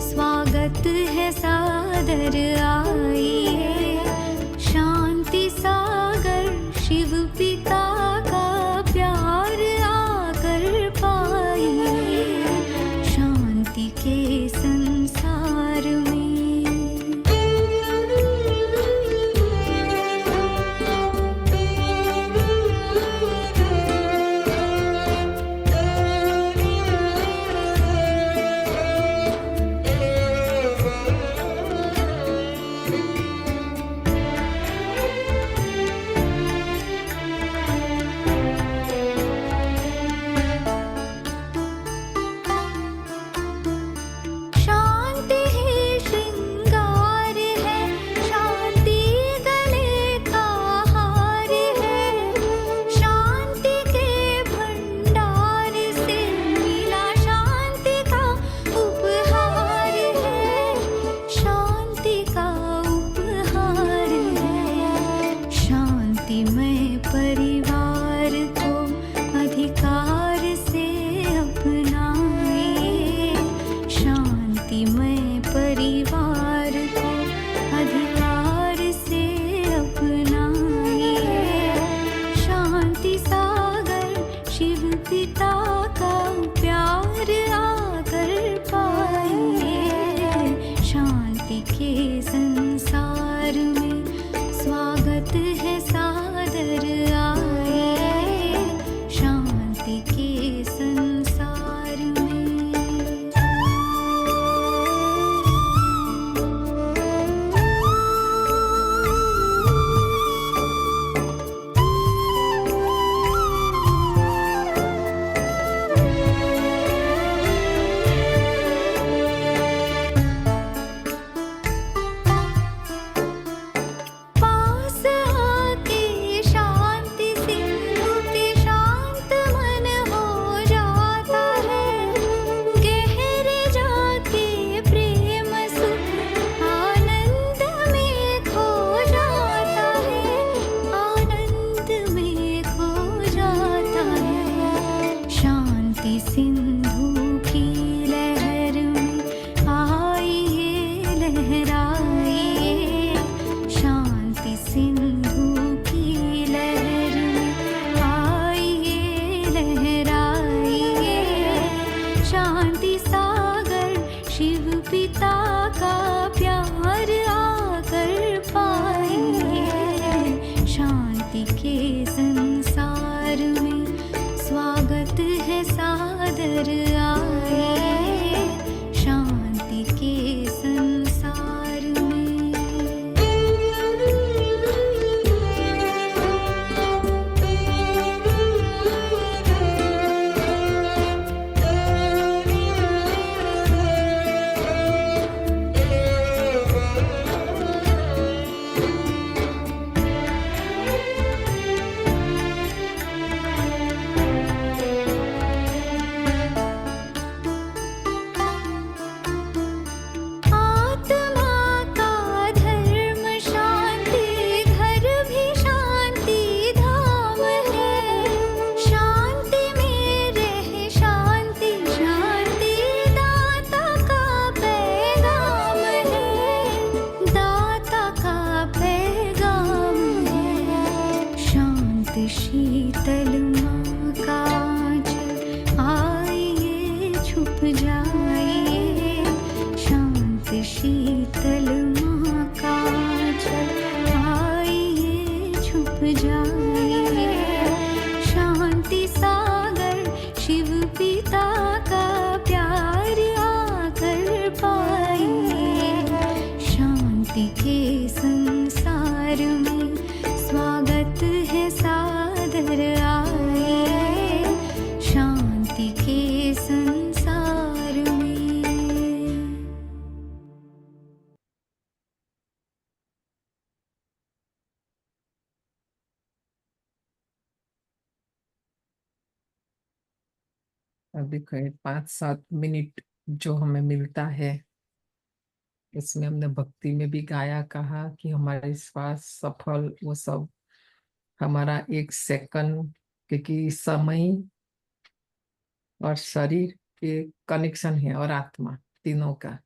स्वागत है सादर आइए। शांति सागर शिव पिता का प्यार आकर पाइए। शांति के संसार में लहराइए, शांति सिंधु की लहर में आइए लहराइए, शांति सागर शिव पिता का प्यार आकर पाइए, शांति के संसार में स्वागत है सादर आइए, शांति के संसार में। आत्मा का धर्म शांति घर भी शांति धाम है, शांति में रहे शांति शांति दाता का पैगाम है, दाता का पैगाम है, शांत शीतल माँ का आंचल आइए छुप जाइए, शांत शीतल माँ का आंचल आइए छुप जाइए, शांति सागर शिव पिता का प्यार आकर पाइए, शांति के संसार में स्वागत है सादर आइए, शांति के संसार में। अब देखो ये 5-7 मिनट जो हमें मिलता है, इसमें हमने भक्ति में भी गाया, कहा कि हमारे श्वास सफल, वो सब हमारा 1 सेकंड, क्योंकि समय और शरीर के कनेक्शन है और आत्मा तीनों का,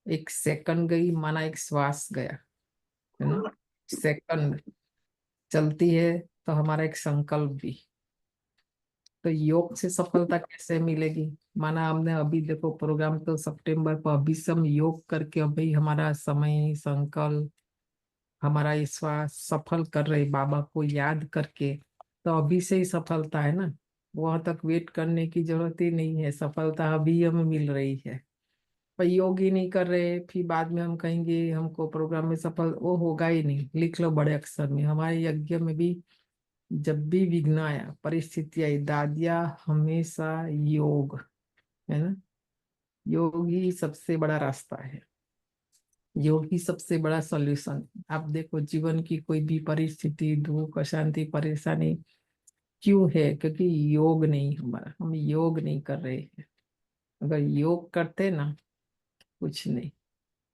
1 सेकंड गई माना 1 श्वास गया, है ना। सेकंड चलती है तो हमारा 1 संकल्प भी। तो योग से सफलता कैसे मिलेगी, माना हमने अभी देखो प्रोग्राम तो सितंबर पर, अभी से हम योग करके अभी हमारा समय संकल्प हमारा श्वास सफल कर रहे बाबा को याद करके, तो अभी से ही सफलता है ना, वहां तक वेट करने की जरूरत ही नहीं है, सफलता अभी हमें मिल रही है। पर योग ही नहीं कर रहे, फिर बाद में हम कहेंगे हमको प्रोग्राम में सफल, वो होगा ही नहीं। लिख लो बड़े अक्षर में, हमारे यज्ञ में भी जब भी विघ्न आया, परिस्थिति आई, दादिया हमेशा योग, है ना, योग ही सबसे बड़ा रास्ता है, योग ही सबसे बड़ा सॉल्यूशन। आप देखो जीवन की कोई भी परिस्थिति, दुख अशांति परेशानी क्यों है, क्योंकि योग नहीं हमारा, हम योग नहीं कर रहे हैं। अगर योग करते ना, कुछ नहीं,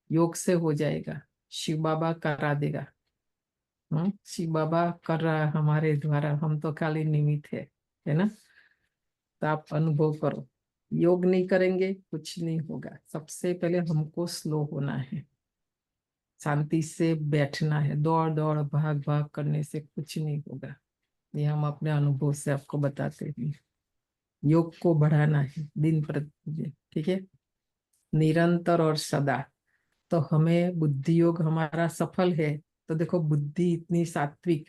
योग से हो जाएगा, शिव बाबा करा देगा। शिव बाबा कर रहा है हमारे द्वारा, हम तो खाली निमित्त है ना। तो आप अनुभव करो, योग नहीं करेंगे कुछ नहीं होगा। सबसे पहले हमको स्लो होना है, शांति से बैठना है, दौड़ दौड़ भाग भाग करने से कुछ नहीं होगा। ये हम अपने अनुभव से आपको बताते हैं। योग को बढ़ाना है दिन प्रतिदिन, ठीक है, निरंतर और सदा। तो हमें बुद्धि योग हमारा सफल है, तो देखो बुद्धि इतनी सात्विक,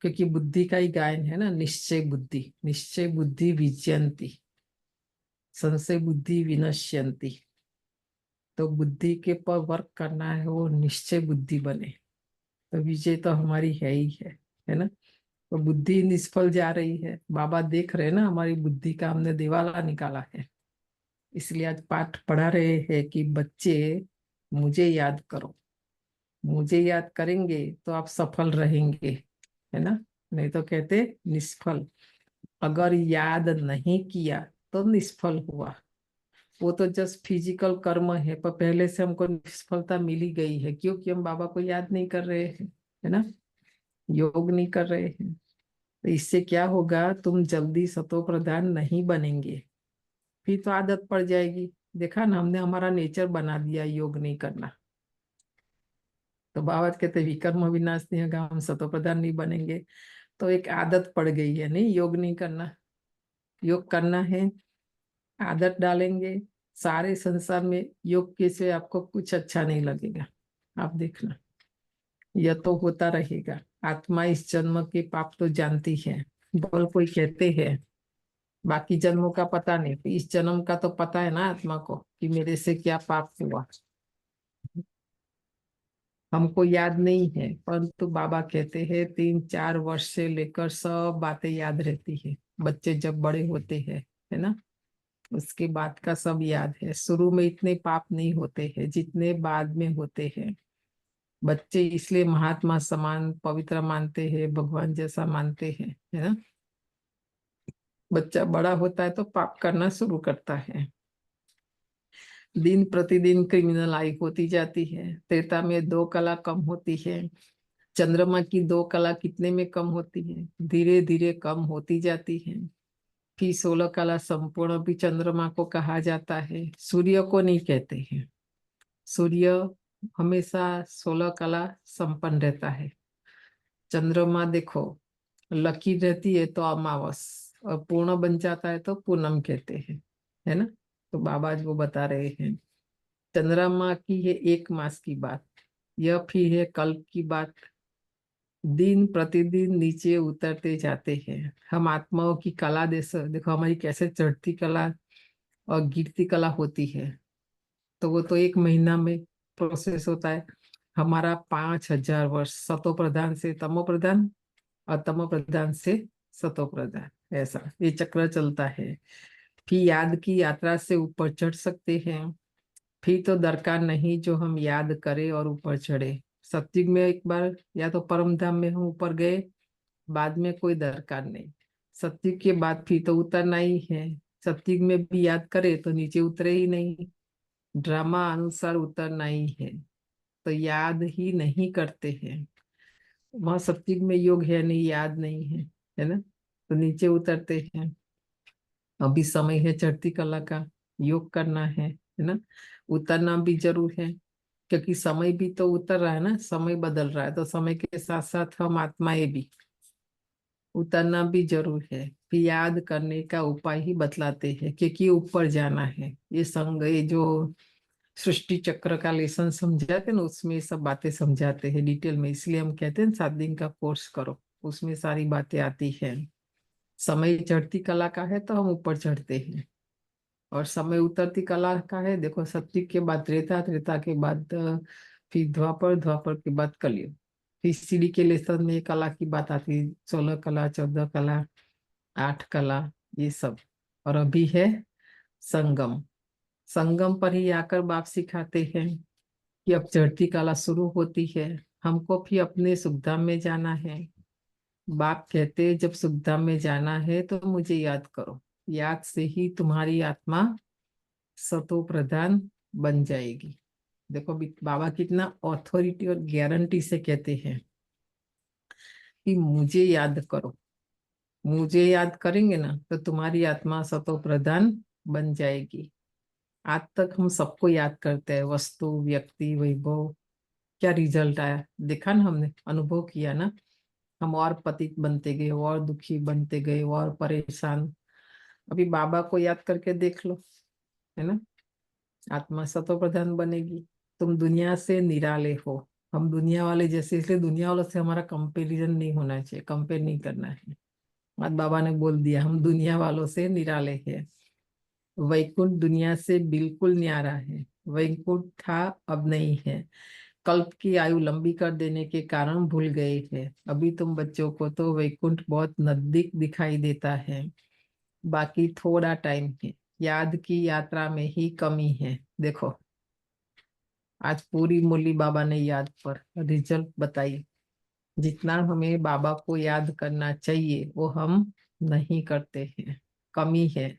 क्योंकि बुद्धि का ही गायन है ना, निश्चय बुद्धि, निश्चय बुद्धि विजयंती, संशय बुद्धि विनश्यंती। तो बुद्धि के पर वर्क करना है, वो निश्चय बुद्धि बने, तो विजय तो हमारी है ही है ना। तो बुद्धि निष्फल जा रही है, बाबा देख रहे हैं ना हमारी बुद्धि का, हमने दिवाला निकाला है। इसलिए आज पाठ पढ़ा रहे हैं कि बच्चे मुझे याद करो, मुझे याद करेंगे तो आप सफल रहेंगे, है ना, नहीं तो कहते निष्फल। अगर याद नहीं किया तो निष्फल हुआ, वो तो जस्ट फिजिकल कर्म है, पर पहले से हमको निष्फलता मिली गई है, क्योंकि हम बाबा को याद नहीं कर रहे हैं, है ना, योग नहीं कर रहे हैं। तो इससे क्या होगा, तुम जल्दी सतो प्रधान नहीं बनेंगे, फिर तो आदत पड़ जाएगी। देखा ना, हमने हमारा नेचर बना दिया योग नहीं करना, तो बाबा कहते विकर्म विनाश नहीं होगा, हम सतो प्रधान नहीं बनेंगे। तो एक आदत पड़ गई है, नहीं योग नहीं करना, योग करना है, आदत डालेंगे। सारे संसार में योग के से आपको कुछ अच्छा नहीं लगेगा, आप देखना, यह तो होता रहेगा। आत्मा इस जन्म के पाप तो जानती है, बोल कोई कहते हैं बाकी जन्मों का पता नहीं, तो इस जन्म का तो पता है ना आत्मा को कि मेरे से क्या पाप हुआ, हमको याद नहीं है। परंतु बाबा कहते हैं 3-4 वर्ष से लेकर सब बातें याद रहती है। बच्चे जब बड़े होते हैं, है ना, उसके बाद का सब याद है। शुरू में इतने पाप नहीं होते हैं जितने बाद में होते हैं। बच्चे इसलिए महात्मा समान पवित्र मानते हैं, भगवान जैसा मानते हैं, है ना। बच्चा बड़ा होता है तो पाप करना शुरू करता है। दिन प्रतिदिन क्रिमिनल आई होती जाती है। त्रेता में 2 कला कम होती है, चंद्रमा की 2 कला कितने में कम होती है, धीरे धीरे कम होती जाती है। फिर 16 कला संपूर्ण भी चंद्रमा को कहा जाता है, सूर्य को नहीं कहते हैं। सूर्य हमेशा 16 कला संपन्न रहता है। चंद्रमा देखो लकीर रहती है तो अमावस, और पूर्ण बन जाता है तो पूनम कहते हैं, है ना। तो बाबा जी वो बता रहे हैं चंद्रमा की है 1 मास की बात, यह फिर है कल्प की बात। दिन प्रतिदिन नीचे उतरते जाते हैं। हम आत्माओं की कला देखो हमारी कैसे चढ़ती कला और गिरती कला होती है। तो वो तो 1 महीना में प्रोसेस होता है। हमारा 5000 वर्ष सतो प्रधान से तमो प्रधान और तमो प्रधान से सतो प्रधान, ऐसा ये चक्र चलता है। फिर याद की यात्रा से ऊपर चढ़ सकते हैं। फिर तो दरकार नहीं जो हम याद करें और ऊपर चढ़े। सत्युग में एक बार या तो परम धाम में हम ऊपर गए, बाद में कोई दरकार नहीं। सत्युग के बाद फिर तो उतरना ही है। सत्युग में भी याद करे तो नीचे उतरे ही नहीं, ड्रामा अनुसार उतरना ही है। तो याद ही नहीं करते हैं, वहां सत्युग में योग है नहीं, याद नहीं है, है ना। तो नीचे उतरते हैं। अभी समय है चढ़ती कला का, योग करना है ना। उतरना भी जरूर है, क्योंकि समय भी तो उतर रहा है ना, समय बदल रहा है। तो समय के साथ साथ हम आत्माएं भी उतरना भी जरूर है। फिर याद करने का उपाय ही बतलाते हैं, क्योंकि ऊपर जाना है। ये संग ये जो सृष्टि चक्र का लेसन समझाते ना, उसमें सब बातें समझाते हैं डिटेल में। इसलिए हम कहते हैं 7 दिन का कोर्स करो, उसमें सारी बातें आती है। समय चढ़ती कला का है तो हम ऊपर चढ़ते हैं, और समय उतरती कला का है। देखो सत्युग के बाद त्रेता, त्रेता के बाद फिर द्वापर, द्वापर के बाद कलयुग। फिर सीढ़ी के लेसन में कला की बात आती है, 16 कला, 14 कला, 8 कला, ये सब। और अभी है संगम। संगम पर ही आकर बाप सिखाते हैं कि अब चढ़ती कला शुरू होती है, हमको भी अपने सुखधाम में जाना है। बाप कहते जब सुखधाम में जाना है तो मुझे याद करो, याद से ही तुम्हारी आत्मा सतो प्रधान बन जाएगी। देखो बाबा कितना ऑथोरिटी और गारंटी से कहते हैं कि मुझे याद करो। मुझे याद करेंगे ना तो तुम्हारी आत्मा सतो प्रधान बन जाएगी। आज तक हम सबको याद करते हैं, वस्तु, व्यक्ति, वैभव, क्या रिजल्ट आया देखा ना, हमने अनुभव किया ना। हम और पतित बनते गए, और दुखी बनते गए, और परेशान। अभी बाबा को याद करके देख लो, है ना, आत्मा सतो प्रधान बनेगी। तुम दुनिया से निराले हो, हम दुनिया वाले जैसे, इसलिए दुनिया वालों से हमारा कंपेरिजन नहीं होना चाहिए, कंपेयर नहीं करना है। आज बाबा ने बोल दिया हम दुनिया वालों से निराले हैं। वैकुंठ दुनिया से बिल्कुल न्यारा है। वैकुंठ था, अब नहीं है। कल्प की आयु लंबी कर देने के कारण भूल गए हैं। अभी तुम बच्चों को तो वैकुंठ बहुत नजदीक दिखाई देता है, बाकी थोड़ा टाइम है। याद की यात्रा में ही कमी है। देखो आज पूरी मुरली बाबा ने याद पर रिजल्ट बताई। जितना हमें बाबा को याद करना चाहिए वो हम नहीं करते हैं, कमी है।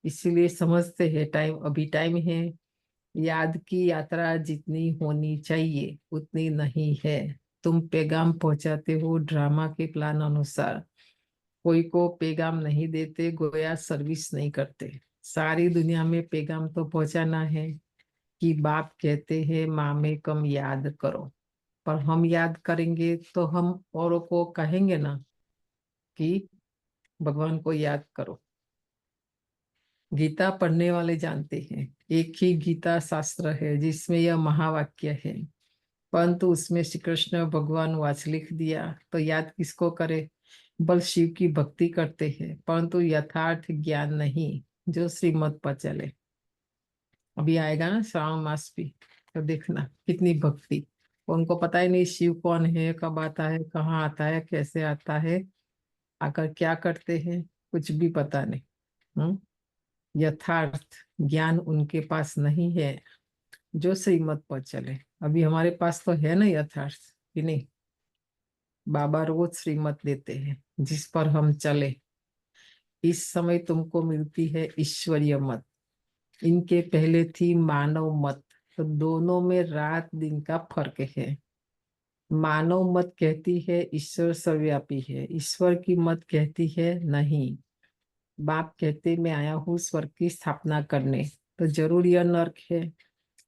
इसीलिए समझते हैं टाइम, अभी टाइम है। याद की यात्रा जितनी होनी चाहिए उतनी नहीं है। तुम पैगाम पहुंचाते हो ड्रामा के प्लान अनुसार, कोई को पैगाम नहीं देते, गोया सर्विस नहीं करते। सारी दुनिया में पैगाम तो पहुंचाना है कि बाप कहते हैं माँ में कम याद करो। पर हम याद करेंगे तो हम औरों को कहेंगे ना कि भगवान को याद करो। गीता पढ़ने वाले जानते हैं एक ही गीता शास्त्र है जिसमें यह महावाक्य है, परंतु उसमें श्री कृष्ण भगवान वाच लिख दिया तो याद किसको करे? बल शिव की भक्ति करते हैं, परंतु यथार्थ ज्ञान नहीं जो श्रीमत पर चले। अभी आएगा ना श्रावण मास भी, तो देखना कितनी भक्ति। उनको पता ही नहीं शिव कौन है, कब आता है, कहाँ आता है, कैसे आता है, आकर क्या करते हैं, कुछ भी पता नहीं। यथार्थ ज्ञान उनके पास नहीं है जो श्रीमत पर चले। अभी हमारे पास तो है ना यथार्थ कि नहीं? बाबा रोज श्रीमत देते हैं जिस पर हम चले। इस समय तुमको मिलती है ईश्वरीय मत, इनके पहले थी मानव मत, तो दोनों में रात दिन का फर्क है। मानव मत कहती है ईश्वर सर्वव्यापी है, ईश्वर की मत कहती है नहीं। बाप कहते मैं आया हूँ स्वर्ग की स्थापना करने, तो जरूर यह नर्क है।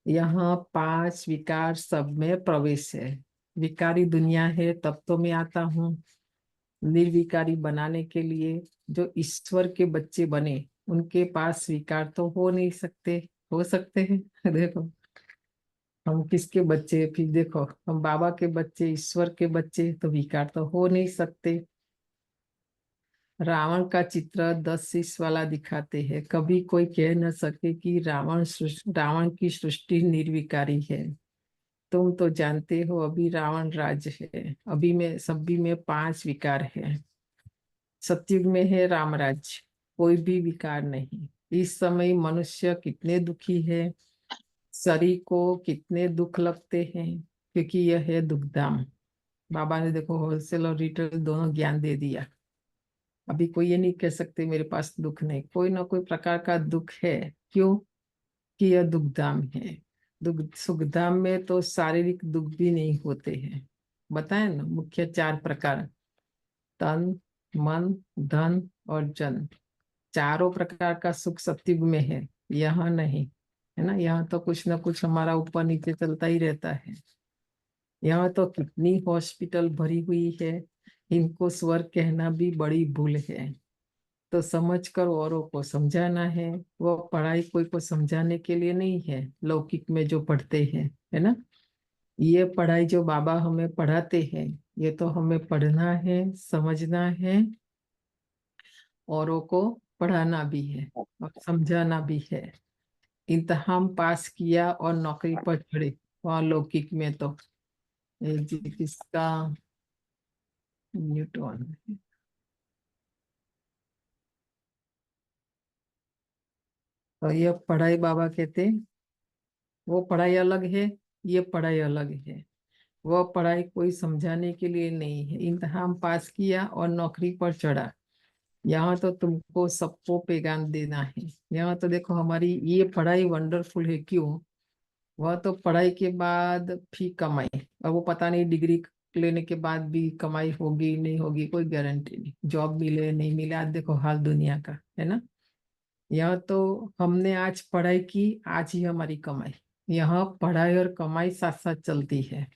यहाँ 5 विकार सब में प्रवेश है। विकारी दुनिया है तब तो मैं आता हूँ निर्विकारी बनाने के लिए। जो ईश्वर के बच्चे बने उनके पास विकार तो हो नहीं सकते, हो सकते हैं? देखो हम किसके बच्चे, फिर देखो हम बाबा के बच्चे, ईश्वर के बच्चे, तो विकार तो हो नहीं सकते। रावण का चित्र 10 शीश वाला दिखाते हैं, कभी कोई कह न सके कि रावण की सृष्टि निर्विकारी है। तुम तो जानते हो अभी रावण राज है, अभी में सभी में 5 विकार है। सतयुग में है रामराज, कोई भी विकार नहीं। इस समय मनुष्य कितने दुखी है, शरीर को कितने दुख लगते हैं, क्योंकि यह है दुखधाम। बाबा ने देखो होलसेल और रिटेल दोनों ज्ञान दे दिया। अभी कोई ये नहीं कह सकते मेरे पास दुख नहीं, कोई ना कोई प्रकार का दुख है। क्यों? कि यह दुखधाम है। दुख सुखधाम में तो शारीरिक दुख भी नहीं होते हैं। बताए ना मुख्य 4 प्रकार, तन मन धन और जन। चारों प्रकार का सुख सतयुग में है, यहाँ नहीं है ना। यहाँ तो कुछ ना कुछ हमारा ऊपर नीचे चलता ही रहता है। यहाँ तो कितनी हॉस्पिटल भरी हुई है, इनको स्वर्ग कहना भी बड़ी भूल है। तो समझकर औरों को समझाना है। वो पढ़ाई कोई को समझाने के लिए नहीं है, लौकिक में जो पढ़ते हैं, है ना। ये पढ़ाई जो बाबा हमें पढ़ाते हैं, ये तो हमें पढ़ना है, समझना है, औरों को पढ़ाना भी है और समझाना भी है। इम्तिहान पास किया और नौकरी पर चढ़े, वहाँ लौकिक में तो किसका न्यूटन, तो ये पढ़ाई बाबा कहते वो पढ़ाई अलग है, ये पढ़ाई अलग है। वह पढ़ाई कोई समझाने के लिए नहीं है। इम्तिहान पास किया और नौकरी पर चढ़ा, यहाँ तो तुमको सबको पैगाम देना है। यहाँ तो देखो हमारी ये पढ़ाई वंडरफुल है। क्यों? वह तो पढ़ाई के बाद भी कमाई, और वो पता नहीं डिग्री लेने के बाद भी कमाई होगी नहीं होगी, कोई गारंटी नहीं। जॉब मिले नहीं मिले, आज देखो हाल दुनिया का, है ना। यहाँ तो हमने आज पढ़ाई की, आज ही हमारी कमाई। यहाँ पढ़ाई और कमाई साथ साथ चलती है।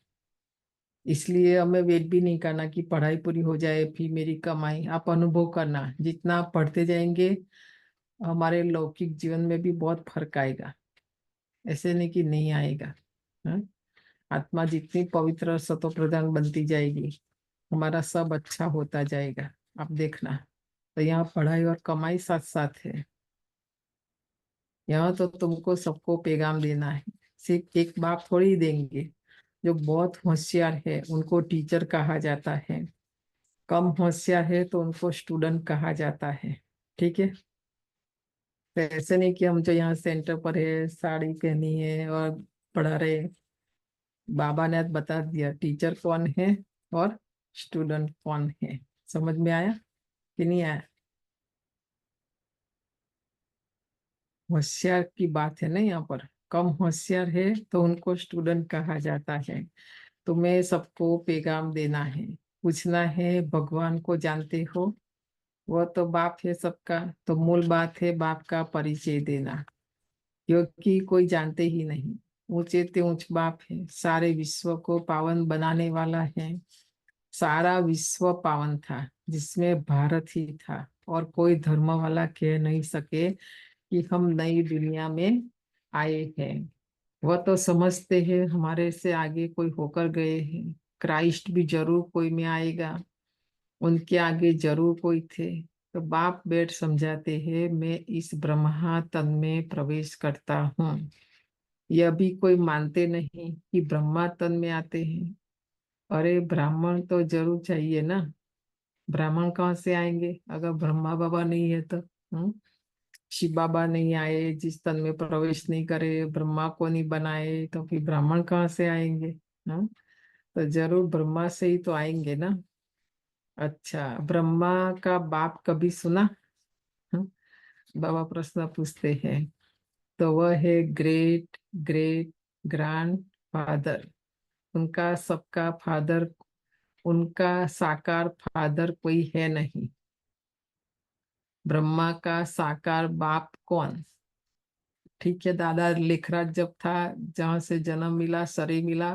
इसलिए हमें वेट भी नहीं करना कि पढ़ाई पूरी हो जाए फिर मेरी कमाई। आप अनुभव करना, जितना आप पढ़ते जाएंगे हमारे लौकिक जीवन में भी बहुत फर्क आएगा। ऐसे नहीं कि नहीं आएगा। हाँ? आत्मा जितनी पवित्र और सतो प्रधान बनती जाएगी, हमारा सब अच्छा होता जाएगा। आप देखना, तो यहाँ पढ़ाई और कमाई साथ साथ है। यहाँ तो तुमको सबको पैगाम देना है। सिर्फ एक बाप थोड़ी देंगे। जो बहुत होशियार है उनको टीचर कहा जाता है, कम होशियार है तो उनको स्टूडेंट कहा जाता है। ठीक है। तो ऐसे नहीं कि हम जो यहाँ सेंटर पर है साड़ी पहनी है और पढ़ा रहे। बाबा ने आज बता दिया टीचर कौन है और स्टूडेंट कौन है। समझ में आया कि नहीं आया? होशियार की बात है ना यहाँ पर। कम होशियार है तो उनको स्टूडेंट कहा जाता है। तुम्हें सबको पैगाम देना है, पूछना है भगवान को जानते हो? वह तो बाप है सबका, तो मूल बात है बाप का परिचय देना, क्योंकि कोई जानते ही नहीं। ऊंचे ते ऊंच बाप है, सारे विश्व को पावन बनाने वाला है। सारा विश्व पावन था जिसमें भारत ही था, और कोई धर्म वाला कह नहीं सके कि हम नई दुनिया में आए हैं। वह तो समझते हैं हमारे से आगे कोई होकर गए हैं, क्राइस्ट भी जरूर कोई में आएगा, उनके आगे जरूर कोई थे। तो बाप बेट समझाते हैं मैं इस ब्रह्मा तन में प्रवेश करता हूँ। यह भी कोई मानते नहीं कि ब्रह्मा तन में आते हैं। अरे ब्राह्मण तो जरूर चाहिए ना, ब्राह्मण कहाँ से आएंगे अगर ब्रह्मा बाबा नहीं है तो। शिव बाबा नहीं आए, जिस तन में प्रवेश नहीं करे, ब्रह्मा को नहीं बनाए, तो फिर ब्राह्मण कहाँ से आएंगे। हाँ, तो जरूर ब्रह्मा से ही तो आएंगे ना। अच्छा, ब्रह्मा का बाप कभी सुना? हाँ? बाबा प्रश्न पूछते हैं। तो वह है ग्रेट ग्रेट ग्रैंड फादर, उनका सबका फादर, उनका साकार फादर कोई है नहीं। ब्रह्मा का साकार बाप कौन? ठीक है, दादा लेखराज जब था, जहां से जन्म मिला, शरीर मिला,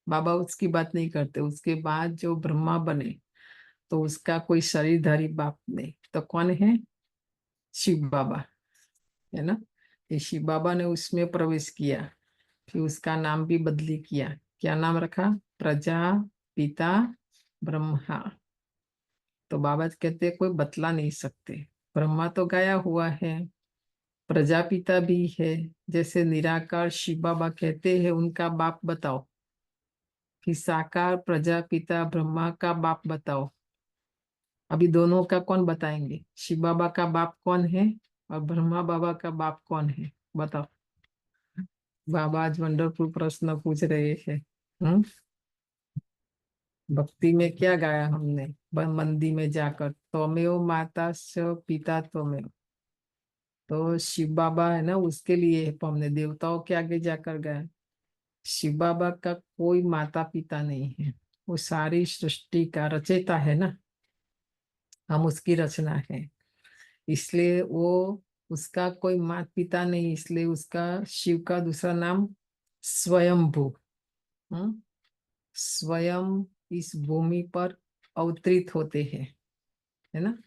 बाबा उसकी बात नहीं करते। उसके बाद जो ब्रह्मा बने तो उसका कोई शरीरधारी बाप नहीं, तो कौन है? शिव बाबा, है ना। ये शिव बाबा ने उसमें प्रवेश किया, फिर उसका नाम भी बदली किया। क्या नाम रखा? प्रजापिता ब्रह्मा। तो बाबा कहते कोई बतला नहीं सकते, ब्रह्मा तो गया हुआ है, प्रजापिता भी है। जैसे निराकार शिव बाबा कहते हैं उनका बाप बताओ, फिर साकार प्रजापिता ब्रह्मा का बाप बताओ। अभी दोनों का कौन बताएंगे? शिव बाबा का बाप कौन है और ब्रह्मा बाबा का बाप कौन है? बताओ। बाबा आज वंडरफुल प्रश्न पूछ रहे हैं। हम्म भक्ति में क्या गाया हमने मंदिर में जाकर? त्वमेव माता च पिता त्वमेव। तो शिव बाबा है ना, उसके लिए हमने देवताओं के आगे जाकर गाया। शिव बाबा का कोई माता पिता नहीं है, वो सारी सृष्टि का रचयिता है ना, हम उसकी रचना है। इसलिए वो, उसका कोई माता पिता नहीं, इसलिए उसका, शिव का दूसरा नाम स्वयंभू। हम्म स्वयं इस भूमि पर अवतरित होते हैं, है ना।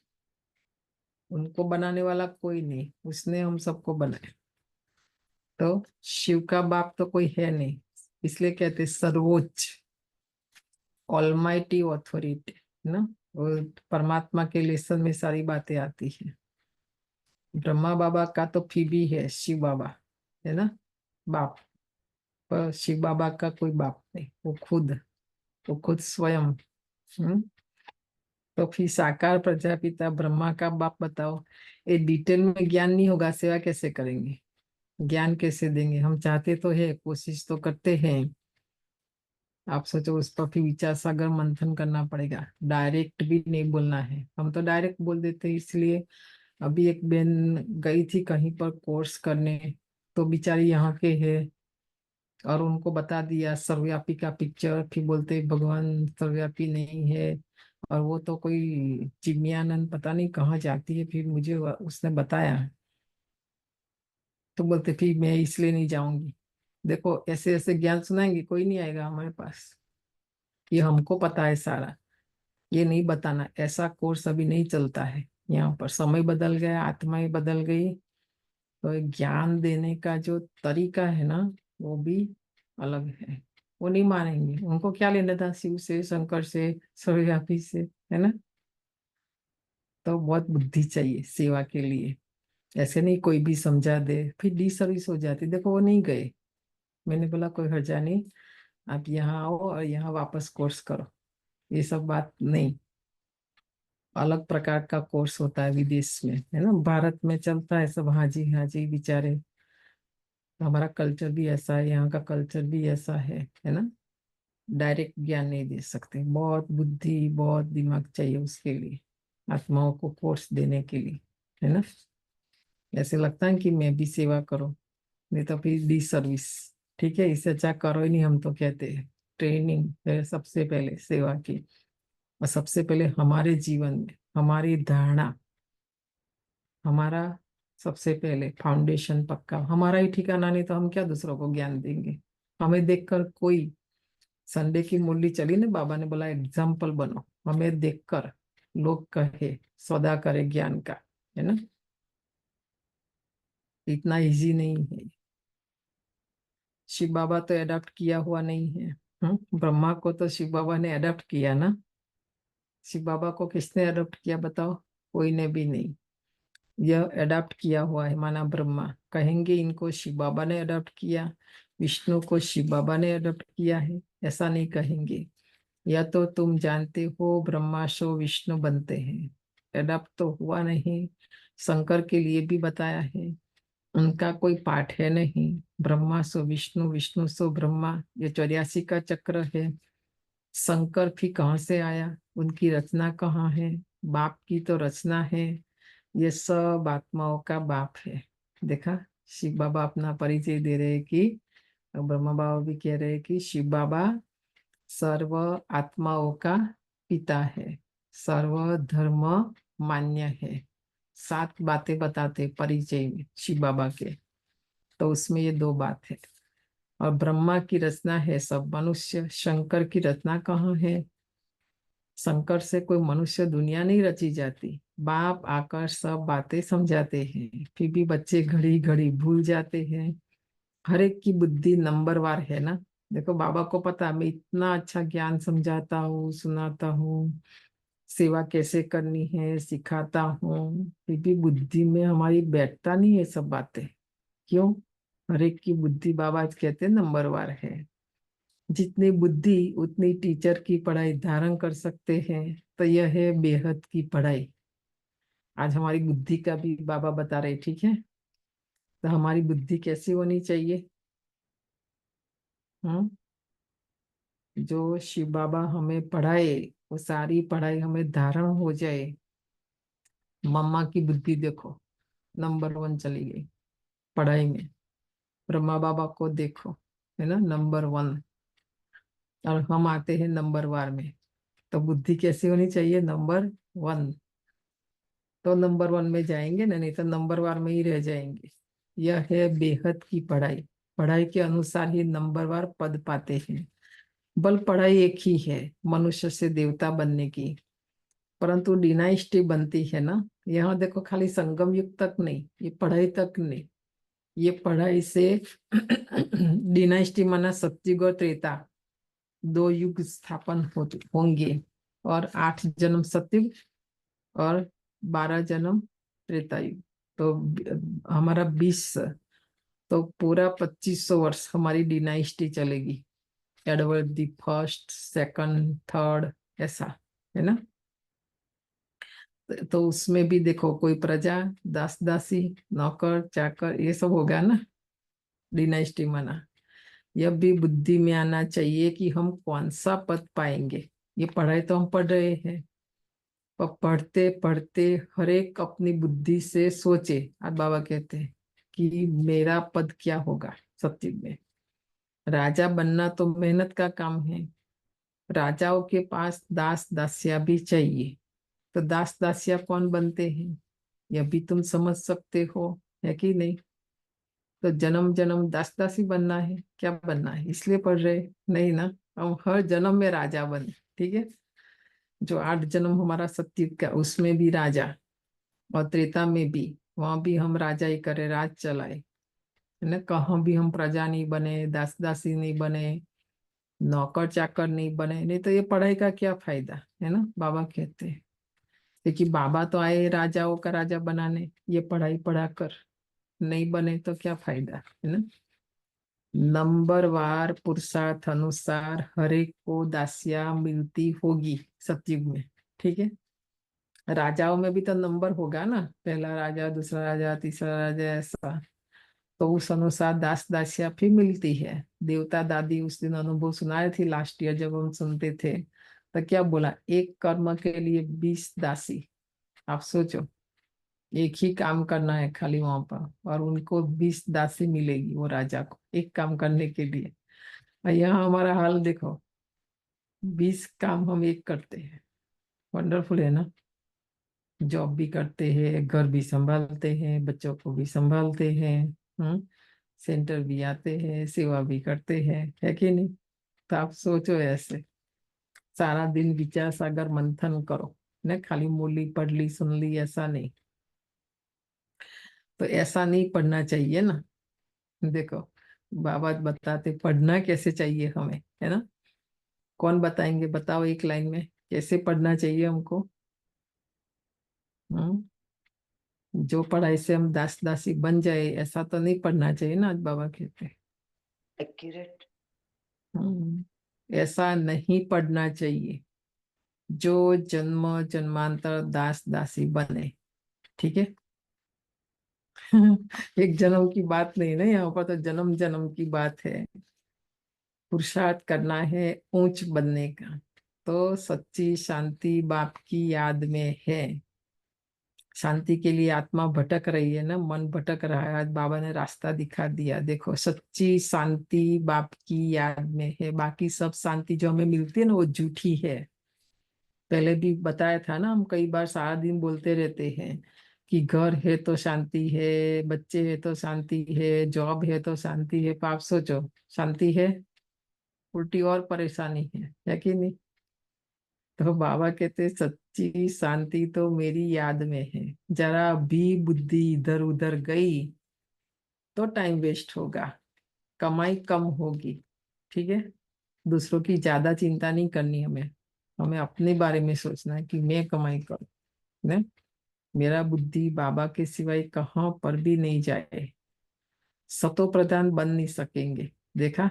उनको बनाने वाला कोई नहीं, उसने हम सबको बनाया। तो शिव का बाप तो कोई है नहीं, इसलिए कहते सर्वोच्च, ऑलमाइटी ऑथोरिटी, है ना। वो परमात्मा के लेसन में सारी बातें आती है। ब्रह्मा बाबा का तो फिर भी है शिव बाबा, है ना, बाप। पर शिव बाबा का कोई बाप नहीं, वो खुद स्वयं। हम्म तो फिर साकार प्रजापिता ब्रह्मा का बाप बताओ। ये डिटेल में ज्ञान नहीं होगा, सेवा कैसे करेंगे, ज्ञान कैसे देंगे? हम चाहते तो है, कोशिश तो करते हैं। आप सोचो उस पर फिर विचार सागर मंथन करना पड़ेगा, डायरेक्ट भी नहीं बोलना है। हम तो डायरेक्ट बोल देते हैं। इसलिए अभी एक बहन गई थी कहीं पर कोर्स करने, तो बेचारी यहाँ के है, और उनको बता दिया सर्वव्यापी का पिक्चर, फिर बोलते भगवान सर्वव्यापी नहीं है, और वो तो कोई चिन्मयानंद पता नहीं कहाँ जाती है। फिर मुझे उसने बताया, तो बोलते फिर मैं इसलिए नहीं जाऊंगी। देखो ऐसे ऐसे ज्ञान सुनाएंगे, कोई नहीं आएगा हमारे पास। ये हमको पता है सारा, ये नहीं बताना। ऐसा कोर्स अभी नहीं चलता है यहाँ पर, समय बदल गया, आत्माएं बदल गई, तो ये ज्ञान देने का जो तरीका है ना, वो भी अलग है। वो नहीं मानेंगे, उनको क्या लेना था शिव से, शंकर से, सूर्यव्यापी से, है ना। तो बहुत बुद्धि चाहिए सेवा के लिए। ऐसे नहीं कोई भी समझा दे फिर डी सर्विस हो जाती। देखो वो नहीं गए, मैंने बोला कोई हर्जा नहीं, आप यहाँ आओ और यहाँ वापस कोर्स करो, ये सब बात नहीं। अलग प्रकार का कोर्स होता है विदेश में, है ना। भारत में चलता है सब हाजी हाजी बेचारे। हमारा कल्चर भी ऐसा है, यहाँ का कल्चर भी ऐसा है ना। डायरेक्ट ज्ञान नहीं दे सकते, बहुत बुद्धि बहुत दिमाग चाहिए उसके लिए, आत्माओं को कोर्स देने के लिए, है ना। ऐसे लगता है कि मैं भी सेवा करूं, नहीं तो फिर डी सर्विस। ठीक है, इससे अच्छा करो ही नहीं, हम तो कहते हैं। ट्रेनिंग है सबसे पहले सेवा की, और सबसे पहले हमारे जीवन में हमारी धारणा, हमारा सबसे पहले फाउंडेशन पक्का, हमारा ही ठिकाना नहीं तो हम क्या दूसरों को ज्ञान देंगे। हमें देखकर कोई, संडे की मुरली चली ना, बाबा ने बोला एग्जाम्पल बनो, हमें देखकर लोग कहे सौदा करे ज्ञान का, है ना। इतना इजी नहीं है। शिव बाबा तो अडॉप्ट किया हुआ नहीं है। ब्रह्मा को तो शिव बाबा ने अडॉप्ट किया ना। शिव बाबा को किसने अडॉप्ट किया बताओ? कोई ने भी नहीं। यह अडॉप्ट किया हुआ है, माना ब्रह्मा कहेंगे इनको शिव बाबा ने अडॉप्ट किया, विष्णु को शिव बाबा ने अडॉप्ट किया है, ऐसा नहीं कहेंगे। या तो तुम जानते हो ब्रह्मा सो विष्णु बनते हैं, अडॉप्ट तो हुआ नहीं। शंकर के लिए भी बताया है, उनका कोई पाठ है नहीं। ब्रह्मा सो विष्णु, विष्णु सो ब्रह्मा, ये 84 का चक्र है। शंकर भी कहाँ से आया, उनकी रचना कहाँ है? बाप की तो रचना है। ये सब आत्माओं का बाप है। देखा, शिव बाबा अपना परिचय दे रहे हैं कि, ब्रह्मा बाबा भी कह रहे हैं कि शिव बाबा सर्व आत्माओं का पिता है, सर्व धर्म मान्य है। 7 बातें बताते परिचय में शिव बाबा के, तो उसमें ये 2 बात है। और ब्रह्मा की रचना है सब मनुष्य, शंकर की रचना कहाँ है? शंकर से कोई मनुष्य दुनिया नहीं रची जाती। बाप आकर सब बातें समझाते हैं, फिर भी बच्चे घड़ी घड़ी भूल जाते हैं। हर एक की बुद्धि नंबरवार है ना। देखो बाबा को पता, मैं इतना अच्छा ज्ञान समझाता हूँ, सुनाता हूँ, सेवा कैसे करनी है सिखाता हूँ, फिर भी बुद्धि में हमारी बैठता नहीं है सब बातें। क्यों? हर एक की बुद्धि बाबा कहते हैं नंबरवार है। जितनी बुद्धि उतनी टीचर की पढ़ाई धारण कर सकते हैं, तो यह है बेहद की पढ़ाई। आज हमारी बुद्धि का भी बाबा बता रहे, ठीक है। तो हमारी बुद्धि कैसी होनी चाहिए? हम्म जो शिव बाबा हमें पढ़ाए, वो सारी पढ़ाई हमें धारण हो जाए। मम्मा की बुद्धि देखो, नंबर 1 चली गई पढ़ाई में। ब्रह्मा बाबा को देखो, है ना, नंबर 1। और हम आते हैं नंबर वार में, तो बुद्धि कैसी होनी चाहिए? नंबर 1। तो नंबर 1 में जाएंगे ना, नहीं तो नंबर वार में ही रह जाएंगे। यह है बेहद की पढ़ाई। पढ़ाई के अनुसार ही नंबर वार पद पाते हैं। बल पढ़ाई एक ही है, मनुष्य से देवता बनने की, परंतु डिनाइस्टी बनती है ना। यहाँ देखो, खाली संगम युग तक नहीं, ये पढ़ाई तक नहीं, ये पढ़ाई से डिनाइस्टी माना सतयुग और त्रेता, 2 युग स्थापन होंगे। और 8 जन्म सतयुग और 12 जन्म त्रेता युग, तो हमारा 20, तो पूरा 2500 वर्ष हमारी डिनाइस्टी चलेगी। Edward the first, second, third, ऐसा, है ना। तो उसमें भी देखो, कोई प्रजा, दास दासी, नौकर चाकर, ये सब होगा ना डिनाइस्टी माना। यह भी बुद्धि में आना चाहिए कि हम कौन सा पद पाएंगे। ये पढ़ाई तो हम पढ़ रहे हैं, पर पढ़ते पढ़ते हर एक अपनी बुद्धि से सोचे। आज बाबा कहते हैं कि मेरा पद क्या होगा सत्युग में। राजा बनना तो मेहनत का काम है। राजाओं के पास दास दासिया भी चाहिए। तो दास दासिया कौन बनते हैं, यह भी तुम समझ सकते हो, है कि नहीं। तो जन्म जन्म दास दासी बनना है, क्या बनना है इसलिए पढ़ रहे नहीं ना। हम हर जन्म में राजा बने, ठीक है। जो 8 जन्म हमारा सत्युग का, उसमें भी राजा, और त्रेता में भी, वहां भी हम राजा ही करे, राज चलाए, है ना। कहाँ भी हम प्रजा नहीं बने, दास दासी नहीं बने, नौकर चाकर नहीं बने, नहीं तो ये पढ़ाई का क्या फायदा, है ना। बाबा कहते हैं, क्योंकि बाबा तो आए राजाओं का राजा बनाने, ये पढ़ाई पढ़ा कर नहीं बने तो क्या फायदा, है ना। नंबरवार पुरुषार्थ अनुसार हर एक को दासियां मिलती होगी सतयुग में, ठीक है। राजाओं में भी तो नंबर होगा ना, पहला राजा, दूसरा राजा, तीसरा राजा, ऐसा। तो उस अनुसार दास दासियां भी मिलती है। देवता दादी उस दिन अनुभव सुनाए थी लास्ट ईयर, जब हम सुनते थे, तो क्या बोला, एक कर्म के लिए 20 दासी। आप सोचो, एक ही काम करना है खाली वहां पर, और उनको 20 दासी मिलेगी, वो राजा को एक काम करने के लिए। और यहाँ हमारा हाल देखो, 20 काम हम एक करते हैं। वंडरफुल है ना। जॉब भी करते हैं, घर भी संभालते हैं, बच्चों को भी संभालते हैं, सेंटर भी आते हैं, सेवा भी करते हैं, है कि नहीं? तो आप सोचो ऐसे, सारा दिन विचार सागर मंथन करो, न खाली मूली पढ़ ली सुन ली, ऐसा नहीं। तो ऐसा नहीं पढ़ना चाहिए ना। देखो बाबा बताते पढ़ना कैसे चाहिए हमें, है ना? कौन बताएंगे, बताओ एक लाइन में कैसे पढ़ना चाहिए हमको। हम्म जो पढ़ाई से हम दास दासी बन जाए, ऐसा तो नहीं पढ़ना चाहिए ना, आज बाबा कहते हैं। एक्यूरेट। ऐसा नहीं पढ़ना चाहिए जो जन्म जन्मांतर दास दासी बने, ठीक है? एक जन्म की बात नहीं ना, यहाँ पर तो जन्म जन्म की बात है। पुरुषार्थ करना है ऊंच बनने का। तो सच्ची शांति बाप की याद में है। शांति के लिए आत्मा भटक रही है ना, मन भटक रहा है, आज बाबा ने रास्ता दिखा दिया। देखो सच्ची शांति बाप की याद में है, बाकी सब शांति जो हमें मिलती है ना वो झूठी है। पहले भी बताया था ना, हम कई बार सारा दिन बोलते रहते हैं कि घर है तो शांति है, बच्चे है तो शांति है, जॉब है तो शांति है, पर आप सोचो शांति है, उल्टी और परेशानी है कि नहीं? तो बाबा कहते सच्ची शांति तो मेरी याद में है। जरा भी बुद्धि इधर उधर गई तो टाइम वेस्ट होगा, कमाई कम होगी, ठीक है? दूसरों की ज्यादा चिंता नहीं करनी हमें, हमें अपने बारे में सोचना है कि मैं कमाई करूं ना, मेरा बुद्धि बाबा के सिवाय कहाँ पर भी नहीं जाए। सतो प्रधान बन नहीं सकेंगे। देखा,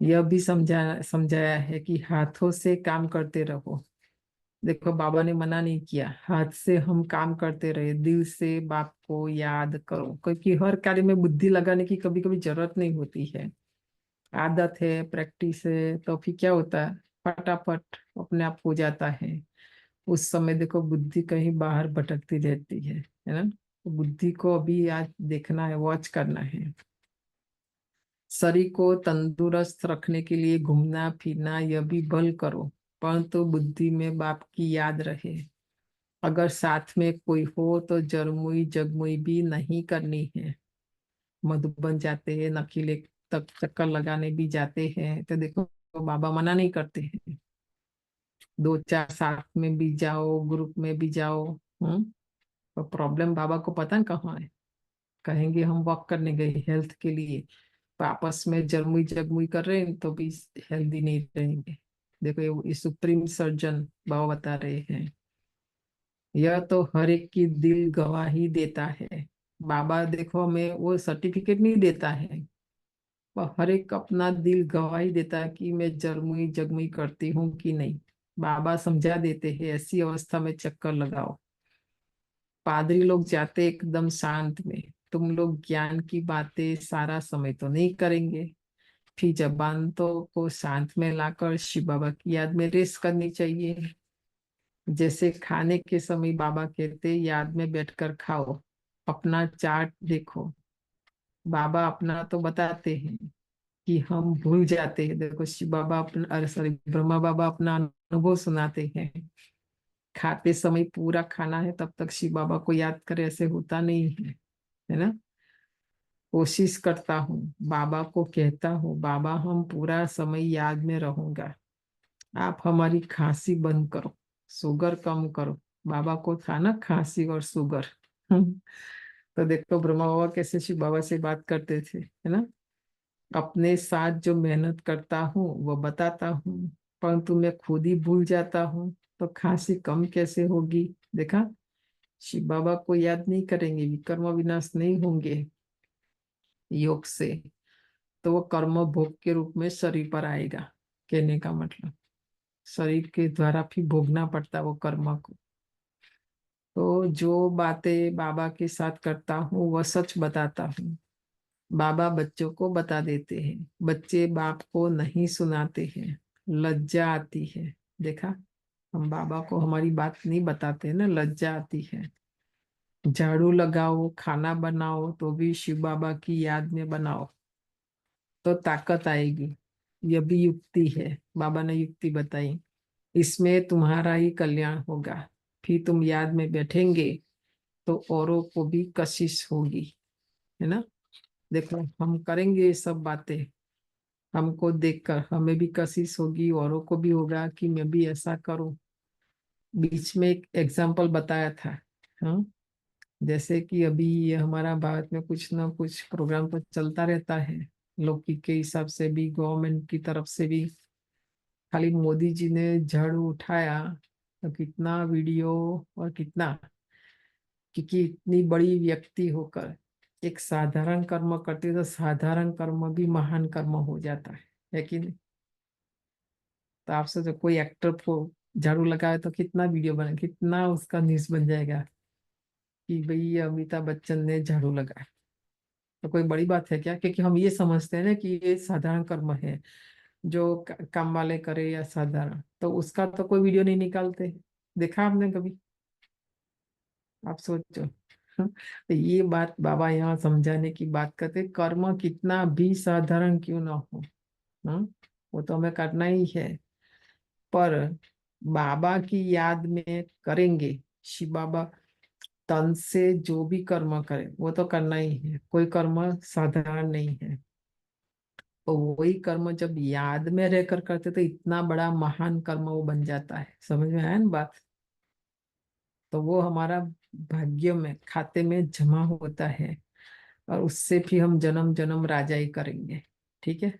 यह भी समझाया है कि हाथों से काम करते रहो। देखो बाबा ने मना नहीं किया, हाथ से हम काम करते रहे, दिल से बाप को याद करो, क्योंकि हर कार्य में बुद्धि लगाने की कभी कभी जरूरत नहीं होती है। आदत है, प्रैक्टिस है, तो फिर क्या होता है, फटाफट अपने आप हो जाता है। उस समय देखो बुद्धि कहीं बाहर भटकती रहती है ना? तो बुद्धि को अभी आज देखना है, वॉच करना है। शरीर को तंदुरुस्त रखने के लिए घूमना फिरना यह भी भल करो, परंतु बुद्धि में बाप की याद रहे। अगर साथ में कोई हो तो जरमुई जगमुई भी नहीं करनी है। मधुबन जाते हैं, नकीले तक चक्कर लगाने भी जाते हैं, तो देखो बाबा मना नहीं करते हैं। दो चार साथ में भी जाओ, ग्रुप में भी जाओ। तो प्रॉब्लम बाबा को पता है कहाँ है। कहेंगे हम वॉक करने गए हेल्थ के लिए, तो आपस में जरमुई जगमुई कर रहे हैं तो भी हेल्दी नहीं रहेंगे। देखो ये सुप्रीम सर्जन बाबा बता रहे हैं, यह तो हर एक की दिल गवाही देता है। बाबा देखो हमें वो सर्टिफिकेट नहीं देता है, पर हर एक अपना दिल गवाही देता है कि मैं जरमुई जगमुई करती हूँ कि नहीं। बाबा समझा देते हैं ऐसी अवस्था में चक्कर लगाओ। पादरी लोग जाते एकदम शांत में, तुम लोग ज्ञान की बातें सारा समय तो नहीं करेंगे, फिर जबान तो को शांत में लाकर शिव बाबा की याद में रेस्ट करनी चाहिए। जैसे खाने के समय बाबा कहते याद में बैठकर खाओ, अपना चार्ट देखो। बाबा अपना तो बताते हैं कि हम भूल जाते हैं। देखो शिव बाबा अपना, अरे सॉरी, ब्रह्मा बाबा अपना अनुभव सुनाते हैं। खाते समय पूरा खाना है तब तक शिव बाबा को याद करे, ऐसे होता नहीं है ना? कोशिश करता हूँ, बाबा को कहता हूँ बाबा हम पूरा समय याद में रहूंगा, आप हमारी खांसी बंद करो, शुगर कम करो। बाबा को था ना खांसी और शुगर। तो देखो ब्रह्मा बाबा कैसे शिव बाबा से बात करते थे, है ना? अपने साथ जो मेहनत करता हूँ वो बताता हूँ, परंतु मैं खुद ही भूल जाता हूँ, तो खांसी कम कैसे होगी? देखा, शिव बाबा को याद नहीं करेंगे, विकर्म विनाश नहीं होंगे योग से, तो वो कर्म भोग के रूप में शरीर पर आएगा। कहने का मतलब शरीर के द्वारा फिर भोगना पड़ता है वो कर्म को। तो जो बातें बाबा के साथ करता हूँ वह सच बताता हूँ। बाबा बच्चों को बता देते हैं, बच्चे बाप को नहीं सुनाते हैं, लज्जा आती है। देखा, हम बाबा को हमारी बात नहीं बताते ना, लज्जा आती है। झाड़ू लगाओ, खाना बनाओ तो भी शिव बाबा की याद में बनाओ, तो ताकत आएगी। यह भी युक्ति है, बाबा ने युक्ति बताई, इसमें तुम्हारा ही कल्याण होगा। फिर तुम याद में बैठेंगे तो औरों को भी कशिश होगी, है ना। देखो हम करेंगे ये सब बातें, हमको देखकर हमें भी कशिश होगी, औरों को भी होगा कि मैं भी ऐसा करूं। बीच में एक एग्जाम्पल बताया था, हाँ, जैसे कि अभी ये हमारा भारत में कुछ ना कुछ प्रोग्राम तो चलता रहता है, लौकिक के हिसाब से भी, गवर्नमेंट की तरफ से भी। खाली मोदी जी ने झाड़ू उठाया तो कितना वीडियो और कितना, क्योंकि इतनी बड़ी व्यक्ति होकर एक साधारण कर्म करते तो साधारण कर्म भी महान कर्म हो जाता है कि नहीं। तो आप सोचो कोई एक्टर को झाड़ू लगाए तो कितना वीडियो बने, कितना उसका न्यूज बन जाएगा कि भाई ये अमिताभ बच्चन ने झाड़ू लगाया। तो कोई बड़ी बात है क्या? क्योंकि हम ये समझते हैं ना कि ये साधारण कर्म है, जो काम वाले करे या साधारण, तो उसका तो कोई वीडियो नहीं निकालते। देखा आपने कभी? आप सोचो। तो ये बात बाबा यहाँ समझाने की बात करते, कर्म कितना भी साधारण क्यों ना हो, हाँ, वो तो हमें करना ही है। पर बाबा की याद में करेंगे, शिव बाबा तन से जो भी कर्म करे वो तो करना ही है, कोई कर्म साधारण नहीं है। तो वही कर्म जब याद में रहकर करते तो इतना बड़ा महान कर्म वो बन जाता है। समझ में आया ना बात? तो वो हमारा भाग्य में, खाते में जमा होता है, और उससे भी हम जन्म जन्म राजाई करेंगे। ठीक है।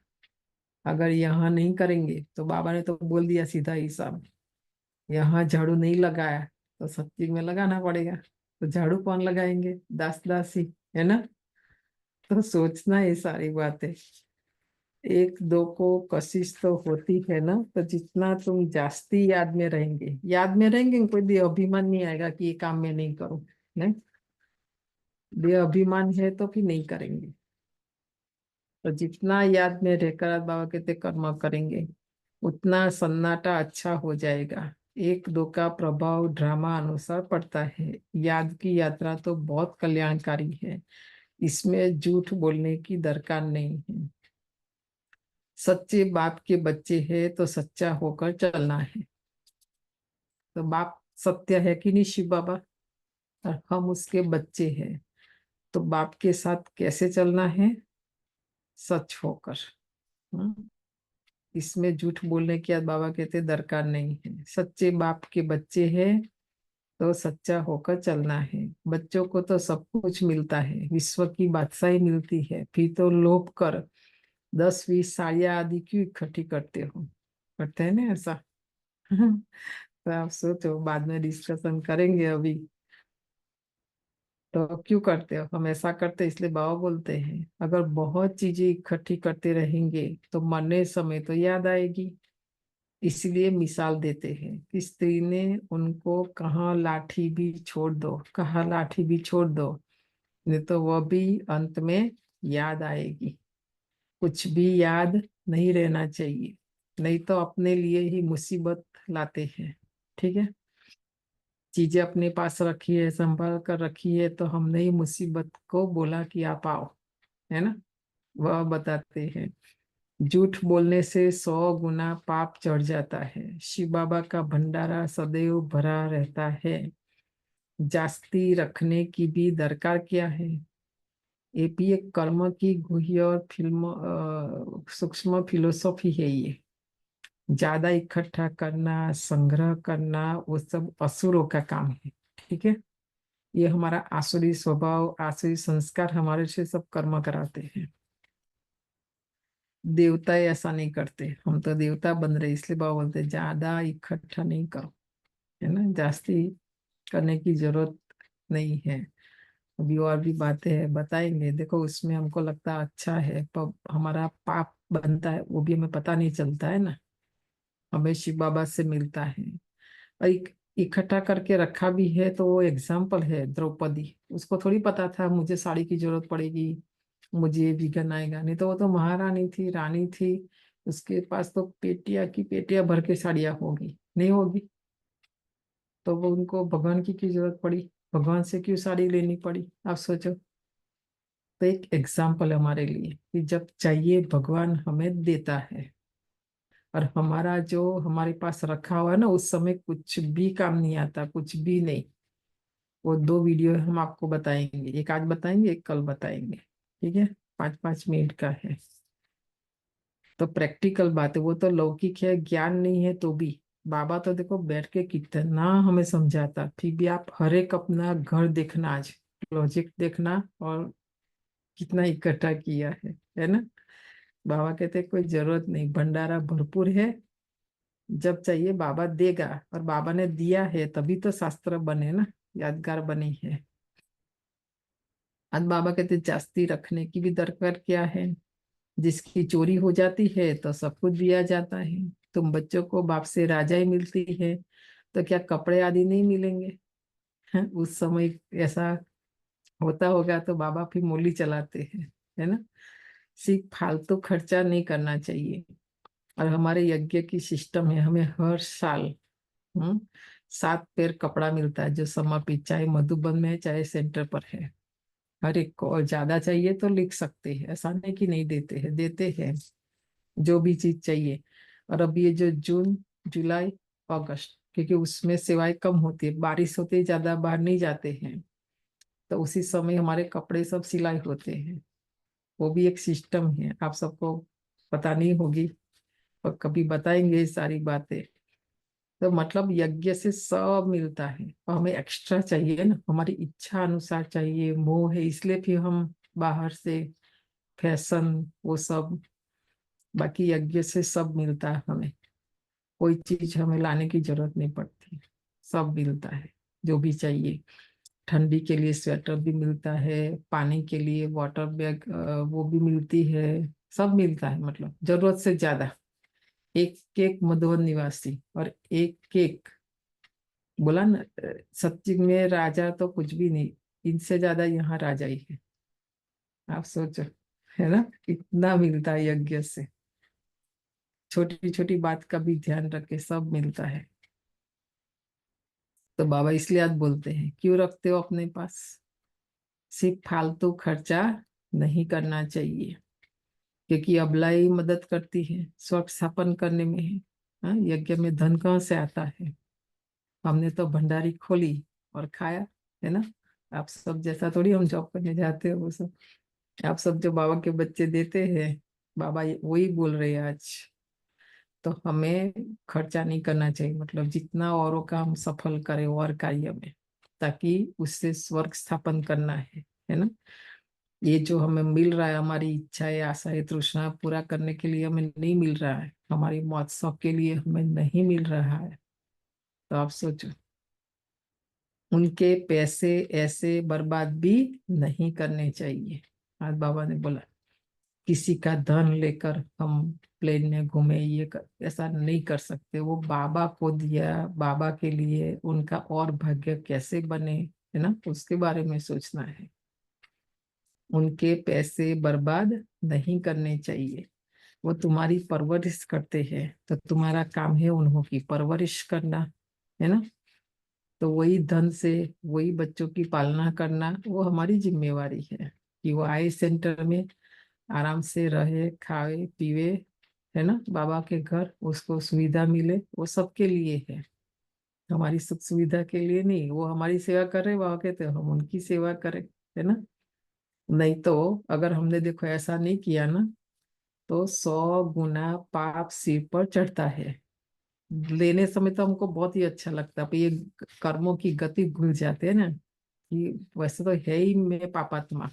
अगर यहाँ नहीं करेंगे तो बाबा ने तो बोल दिया सीधा हिसाब, यहाँ झाड़ू नहीं लगाया तो सत्युग में लगाना पड़ेगा। तो झाड़ू कौन लगाएंगे? दास दासी, है ना। तो सोचना ये सारी बातें, एक दो को कशिश तो होती है ना। तो जितना तुम जास्ती याद में रहेंगे, याद में रहेंगे, कोई भी अभिमान नहीं आएगा कि ये काम मैं नहीं करूं, नहीं। ये अभिमान है तो फिर नहीं करेंगे। तो जितना याद में रहकर बाबा कहते कर्म करेंगे, उतना सन्नाटा अच्छा हो जाएगा। एक दो का प्रभाव ड्रामा अनुसार पड़ता है। याद की यात्रा तो बहुत कल्याणकारी है, इसमें झूठ बोलने की दरकार नहीं है। सच्चे बाप के बच्चे हैं तो सच्चा होकर चलना है। तो बाप सत्य है कि नहीं, शिव बाबा, और हम उसके बच्चे हैं। तो बाप के साथ कैसे चलना है? सच होकर। हम्म। इसमें झूठ बोलने की बाबा कहते दरकार नहीं है। सच्चे बाप के बच्चे हैं तो सच्चा होकर चलना है। बच्चों को तो सब कुछ मिलता है, विश्व की बादशाही मिलती है, फिर तो लोभ कर 10-20 साड़ियाँ आदि क्यों इकट्ठी करते हो? करते हैं ना ऐसा। तो आप सोचो, बाद में डिस्कशन करेंगे। अभी तो क्यों करते हो? हम ऐसा करते इसलिए बाबा बोलते हैं अगर बहुत चीजें इकट्ठी करते रहेंगे तो मरने समय तो याद आएगी। इसलिए मिसाल देते हैं कि स्त्री ने उनको कहा लाठी भी छोड़ दो, कहा लाठी भी छोड़ दो, नहीं तो वह भी अंत में याद आएगी। कुछ भी याद नहीं रहना चाहिए, नहीं तो अपने लिए ही मुसीबत लाते हैं। ठीक है। चीजें अपने पास रखी है, संभाल कर रखी है, तो हमने ही मुसीबत को बोला कि आप आओ, है ना। वह बताते हैं झूठ बोलने से 100 गुना पाप चढ़ जाता है। शिव बाबा का भंडारा सदैव भरा रहता है, जास्ती रखने की भी दरकार क्या है। ये भी एक कर्म की गुह्य और सूक्ष्म फिलोसॉफी है ये। ज्यादा इकट्ठा करना, संग्रह करना, वो सब असुरों का काम है। ठीक है। ये हमारा आसुरी स्वभाव, आसुरी संस्कार हमारे से सब कर्म कराते हैं। देवता ऐसा नहीं करते, हम तो देवता बन रहे, इसलिए बाबा बोलते ज्यादा इकट्ठा नहीं करो, है ना। जास्ती करने की जरूरत नहीं है। अभी और भी बातें हैं, बताएंगे। देखो उसमें हमको लगता है अच्छा है, पर हमारा पाप बनता है वो भी हमें पता नहीं चलता है ना। हमें शिव बाबा से मिलता है। और इकट्ठा करके रखा भी है तो वो एग्जाम्पल है द्रौपदी, उसको थोड़ी पता था मुझे साड़ी की जरूरत पड़ेगी, मुझे ये विघन आएगा। नहीं तो वो तो महारानी थी, रानी थी, उसके पास तो पेटिया की पेटिया भर के साड़ियाँ होगी, नहीं होगी। तो वो उनको भगवान की क्यों जरूरत पड़ी, भगवान से क्यों साड़ी लेनी पड़ी, आप सोचो। तो एक एग्जाम्पल हमारे लिए कि जब चाहिए भगवान हमें देता है। और हमारा जो हमारे पास रखा हुआ है ना, उस समय कुछ भी काम नहीं आता, कुछ भी नहीं। वो 2 वीडियो हम आपको बताएंगे, एक आज बताएंगे, एक कल बताएंगे, ठीक है? 5-5 मिनट का है। तो प्रैक्टिकल बात है, वो तो लौकिक है, ज्ञान नहीं है तो भी बाबा तो देखो बैठ के कितना हमें समझाता। फिर भी आप हर एक अपना घर देखना, आज प्रोजेक्ट देखना, और कितना इकट्ठा किया है ना? बाबा कहते कोई जरूरत नहीं, भंडारा भरपूर है, जब चाहिए बाबा देगा। और बाबा ने दिया है तभी तो शास्त्र बने ना, यादगार बनी है। आज बाबा कहते जास्ती रखने की भी दरकार क्या है? जिसकी चोरी हो जाती है तो सब कुछ दिया जाता है। तुम बच्चों को बाप से राजा ही मिलती है, तो क्या कपड़े आदि नहीं मिलेंगे? उस समय ऐसा होता होगा तो बाबा फिर मूली चलाते हैं, है ना? सिर्फ फालतू खर्चा नहीं करना चाहिए। और हमारे यज्ञ की सिस्टम है, हमें हर साल 7 पेर कपड़ा मिलता है, जो समर्पित, चाहे मधुबन में है चाहे सेंटर पर है, हर एक को। और ज्यादा चाहिए तो लिख सकते हैं, ऐसा नहीं कि नहीं देते हैं, देते हैं जो भी चीज चाहिए। और अब ये जो जून जुलाई अगस्त, क्योंकि उसमें सेवाएं कम होती है, बारिश होती है, ज्यादा बाहर नहीं जाते हैं, तो उसी समय हमारे कपड़े सब सिलाई होते हैं। वो भी एक सिस्टम है, आप सबको पता नहीं होगी, और कभी बताएंगे ये सारी बातें। तो मतलब यज्ञ से सब मिलता है, और हमें एक्स्ट्रा चाहिए ना, हमारी इच्छा अनुसार चाहिए, मोह है इसलिए फिर हम बाहर से फैशन वो सब। बाकी यज्ञ से सब मिलता है हमें, कोई चीज हमें लाने की जरूरत नहीं पड़ती, सब मिलता है जो भी चाहिए। ठंडी के लिए स्वेटर भी मिलता है, पानी के लिए वाटर बैग वो भी मिलती है, सब मिलता है, मतलब जरूरत से ज्यादा। एक एक मधुबन निवासी और एक केक, बोला ना, सच्ची में राजा तो कुछ भी नहीं, इनसे ज्यादा यहाँ राजा ही है। आप सोचो, है ना? इतना मिलता है यज्ञ से, छोटी छोटी बात का भी ध्यान रखे, सब मिलता है। तो बाबा इसलिए आज बोलते हैं, क्यों रखते हो अपने पास? सिर्फ फालतू खर्चा नहीं करना चाहिए, क्योंकि अबला ही मदद करती है, स्वर्ग स्थापन करने में है। हाँ, यज्ञ में धन कहाँ से आता है? हमने तो भंडारी खोली और खाया, है ना? आप सब जैसा थोड़ी हम जॉब करने जाते हैं वो सब। आप सब जो बाबा के बच्चे देते हैं, बाबा वही बोल रहे हैं आज। तो हमें खर्चा नहीं करना चाहिए, मतलब जितना औरों का हम सफल करें और कार्य में, ताकि उससे स्वर्ग स्थापन करना है ना? ये जो हमें मिल रहा है, हमारी इच्छाएं आशाएं तृष्णा पूरा करने के लिए हमें नहीं मिल रहा है, हमारी महोत्सव के लिए हमें नहीं मिल रहा है। तो आप सोचो, उनके पैसे ऐसे बर्बाद भी नहीं करने चाहिए। आज बाबा ने बोला किसी का धन लेकर हम प्लेन में घूमे, ऐसा नहीं कर सकते। वो बाबा को दिया, बाबा के लिए, उनका और भाग्य कैसे बने, है ना? उसके बारे में सोचना है। उनके पैसे बर्बाद नहीं करने चाहिए। वो तुम्हारी परवरिश करते हैं, तो तुम्हारा काम है उन्हों की परवरिश करना, है ना? तो वही धन से वही बच्चों की पालना करना, वो हमारी जिम्मेवारी है कि वो आए सेंटर में, आराम से रहे, खाए पीवे, है ना? बाबा के घर उसको सुविधा मिले, वो सबके लिए है, हमारी सुख सुविधा के लिए नहीं। वो हमारी सेवा कर रहे, बाबा कहते हैं हम उनकी सेवा करें, है ना? नहीं तो अगर हमने देखो ऐसा नहीं किया ना, तो 100 गुना पाप सिर पर चढ़ता है। लेने समय तो हमको बहुत ही अच्छा लगता है, पर ये कर्मों की गति भूल जाते हैं ना, कि वैसे तो है ही मैं पापात्मा,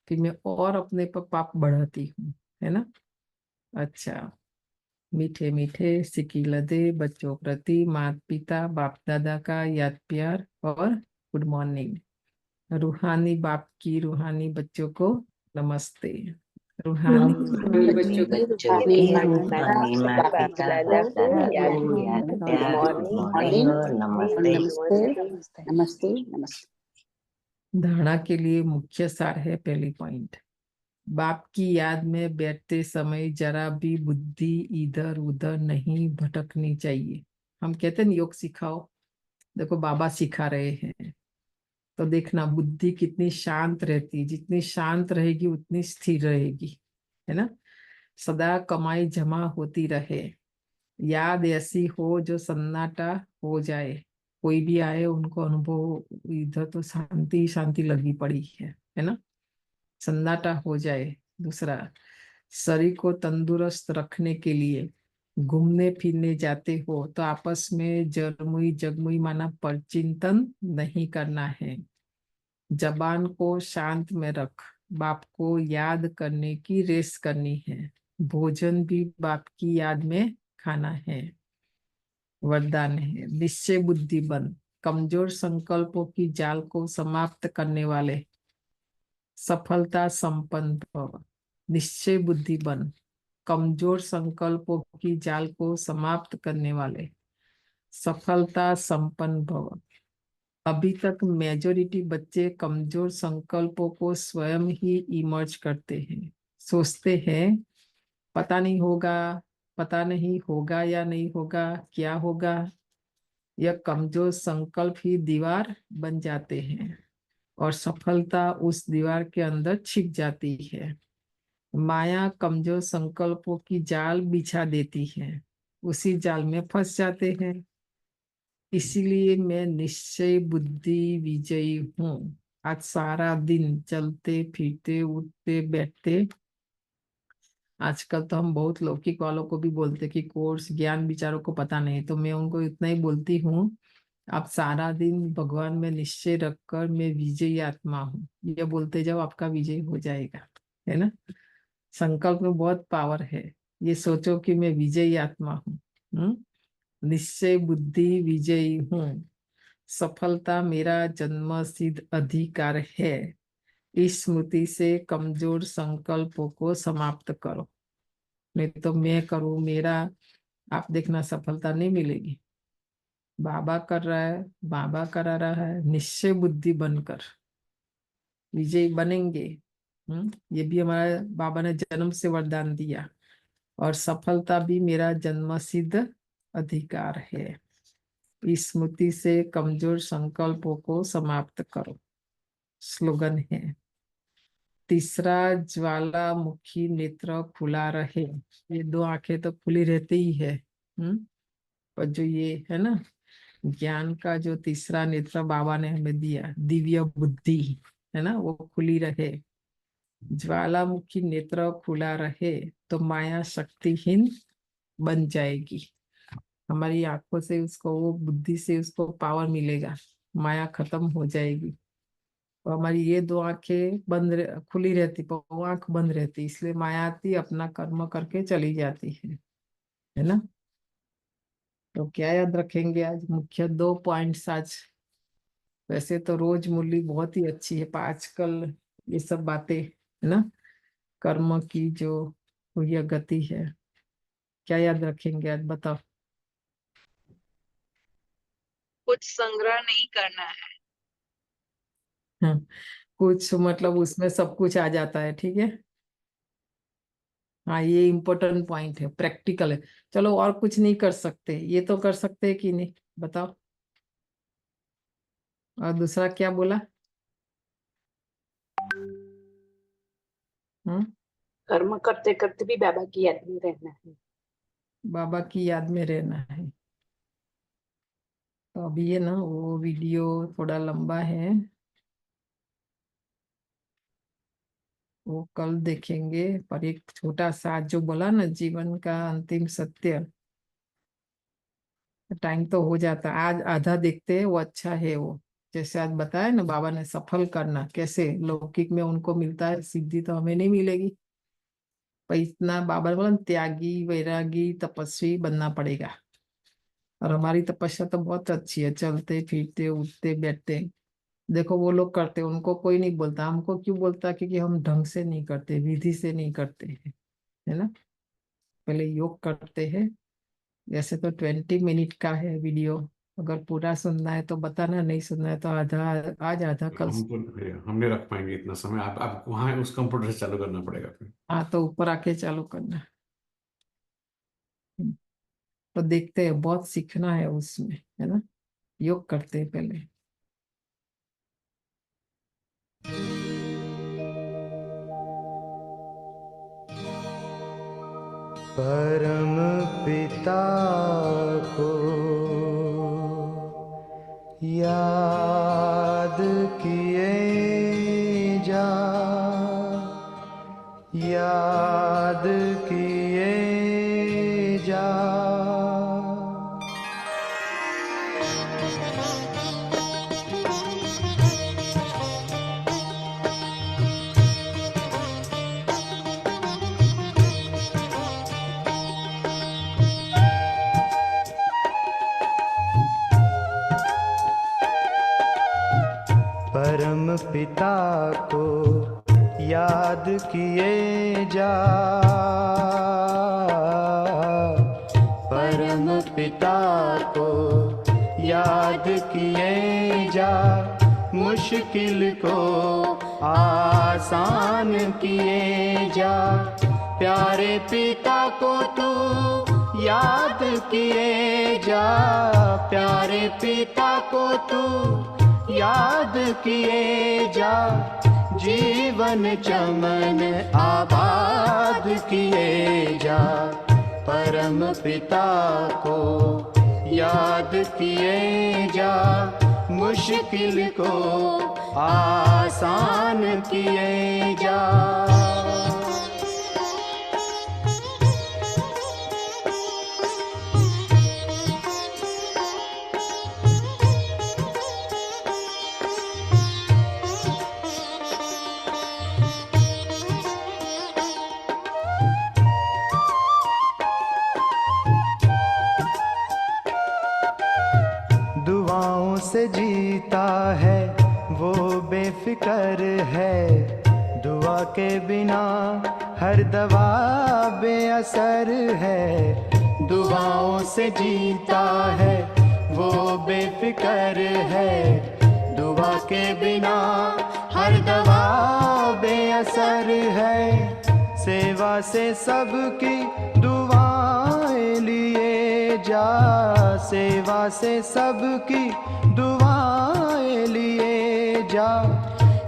फिर मैं और अपने पर पाप बढ़ाती हूँ, है ना? अच्छा, मीठे मीठे सिकी लदे बच्चों प्रति माता पिता बाप दादा का याद प्यार और गुड मॉर्निंग। रूहानी बाप की रूहानी बच्चों को नमस्ते। रूहानी बच्चों की रूहानी माता पिता बाप दादा को याद प्यार गुड मॉर्निंग और नमस्ते। नमस्ते नमस्ते नमस्ते। धारणा के लिए मुख्य सार है, पहली पॉइंट, बाप की याद में बैठते समय जरा भी बुद्धि इधर उधर नहीं भटकनी चाहिए। हम कहते हैं योग सिखाओ, देखो बाबा सिखा रहे हैं, तो देखना बुद्धि कितनी शांत रहती है, जितनी शांत रहेगी उतनी स्थिर रहेगी, है ना? सदा कमाई जमा होती रहे, याद ऐसी हो जो सन्नाटा हो जाए। कोई भी आए उनको अनुभव इधर तो शांति शांति लगी पड़ी है ना, सन्नाटा हो जाए। दूसरा, शरीर को तंदुरुस्त रखने के लिए घूमने फिरने जाते हो तो आपस में जरमुई जगमुई माना परचिंतन नहीं करना है। जबान को शांत में रख, बाप को याद करने की रेस करनी है। भोजन भी बाप की याद में खाना है। वरदान है, निश्चय बुद्धि बन, कमजोर संकल्पों की जाल को समाप्त करने वाले सफलता संपन्न भव। निश्चय बुद्धि बन, कमजोर संकल्पों की जाल को समाप्त करने वाले सफलता संपन्न भव। अभी तक मेजोरिटी बच्चे कमजोर संकल्पों को स्वयं ही इमर्ज करते हैं। सोचते हैं पता नहीं होगा, पता नहीं होगा या नहीं होगा, क्या होगा। यह कमजोर संकल्प ही दीवार बन जाते हैं और सफलता उस दीवार के अंदर छिप जाती है। माया कमजोर संकल्पों की जाल बिछा देती है, उसी जाल में फंस जाते हैं। इसीलिए मैं निश्चय बुद्धि विजयी हूँ। आज सारा दिन चलते फिरते उठते बैठते, आजकल तो हम बहुत लौकिक वालों को भी बोलते कि कोर्स ज्ञान विचारों को पता नहीं, तो मैं उनको इतना ही बोलती हूँ, आप सारा दिन भगवान में निश्चय रखकर मैं विजयी आत्मा हूँ ये बोलते जाओ, आपका विजय हो जाएगा, है ना। संकल्प में बहुत पावर है। ये सोचो कि मैं विजयी आत्मा हूँ। निश्चय बुद्धि विजयी हूँ, सफलता मेरा जन्म सिद्ध अधिकार है। इस स्मृति से कमजोर संकल्पों को समाप्त करो, नहीं तो मैं करूँ मेरा, आप देखना सफलता नहीं मिलेगी। बाबा कर रहा है, बाबा करा रहा है, निश्चय बुद्धि बनकर विजयी बनेंगे। ये भी हमारा बाबा ने जन्म से वरदान दिया, और सफलता भी मेरा जन्मसिद्ध अधिकार है। इस स्मृति से कमजोर संकल्पों को समाप्त करो, स्लोगन है। तीसरा, ज्वालामुखी नेत्र खुला रहे। ये दो आंखें तो खुली रहती ही है, पर जो ये है ना ज्ञान का जो तीसरा नेत्र बाबा ने हमें दिया, दिव्य बुद्धि, है ना, वो खुली रहे। ज्वालामुखी नेत्र खुला रहे तो माया शक्तिहीन बन जाएगी। हमारी आंखों से उसको, वो बुद्धि से उसको पावर मिलेगा, माया खत्म हो जाएगी। और हमारी ये दो आंखें खुली रहती, पर वो आंख बंद रहती, इसलिए माया आती, अपना कर्म करके चली जाती है ना। तो क्या याद रखेंगे आज, मुख्य 2 पॉइंट्स आज। वैसे तो रोज मुरली बहुत ही अच्छी है, पर आजकल ये सब बातें, है ना, कर्म की जो हुई गति है, क्या याद रखेंगे आज बताओ। कुछ संग्रह नहीं करना है। हाँ, कुछ मतलब उसमें सब कुछ आ जाता है, ठीक है। हाँ, ये इम्पोर्टेंट पॉइंट है, प्रैक्टिकल है। चलो, और कुछ नहीं कर सकते, ये तो कर सकते हैं कि नहीं बताओ। और दूसरा क्या बोला? कर्म करते करते भी बाबा की याद में रहना है। बाबा की याद में रहना है। तो अभी ये ना वो वीडियो थोड़ा लंबा है, वो कल देखेंगे। पर एक छोटा सा जो बोला ना, जीवन का अंतिम सत्य, टाइम तो हो जाता, आज आधा देखते हैं, वो अच्छा है। वो जैसे आज बताया ना बाबा ने, सफल करना कैसे, लौकिक में उनको मिलता है सिद्धि, तो हमें नहीं मिलेगी। पर इतना बाबा ने बोला, त्यागी वैरागी तपस्वी बनना पड़ेगा। और हमारी तपस्या तो बहुत अच्छी है, चलते फिरते उठते बैठते। देखो वो लोग करते, उनको कोई नहीं बोलता, हमको क्यों बोलता? क्योंकि हम ढंग से नहीं करते, विधि से नहीं करते हैं, है ना। पहले योग करते हैं। जैसे तो 20 मिनट का है वीडियो, अगर पूरा सुनना है तो बताना, नहीं सुनना है तो आधा आज आधा कल। हम नहीं रख पाएंगे इतना समय, आप वहां उस कंप्यूटर से चालू करना पड़ेगा फिर। हाँ, तो ऊपर आके चालू करना। तो देखते हैं, बहुत सीखना है उसमें, है ना। योग करते हैं पहले। परम पिता को याद किए जा, याद किए जा। परम पिता को याद किए जा, परम पिता को याद किए जा। मुश्किल को आसान किए जा, प्यारे पिता को तू याद किए जा, प्यारे पिता को तू याद किए जा। जीवन चमन आबाद किए जा, परम पिता को याद किए जा। मुश्किल को आसान किए जा। दुआओं से जीता है वो बेफिक्र है, दुआ के बिना हर दवा बेअसर है। दुआओं से जीता है वो बेफिक्र है, दुआ के बिना हर दवा बेअसर है। सेवा से सबकी दुआएं लिए जा, सेवा से सबकी दुआएं लिए जा।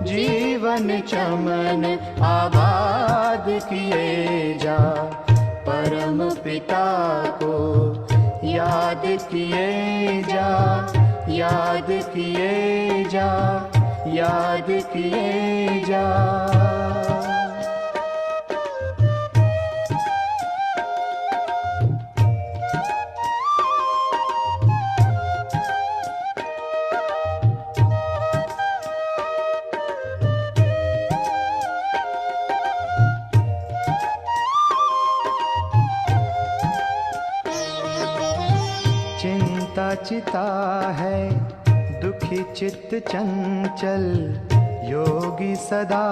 जीवन चमन आबाद किए जा, परम पिता को याद किए जा, याद किए जा, याद किए जा। चिंता चिता है दुखी चित्त चंचल, योगी सदा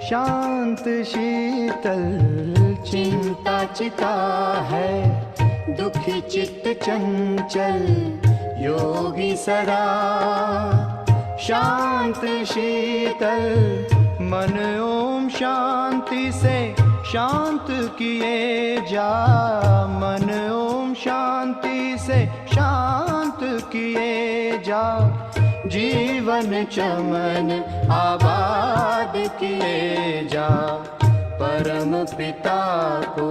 शांत शीतल। चिंता चिता है दुखी चित्त चंचल, योगी सदा शांत शीतल। मन ओम शांति से शांत किए जा, मन ओम शांति से शांत किए जा। जीवन चमन आबाद किए जा, परम पिता को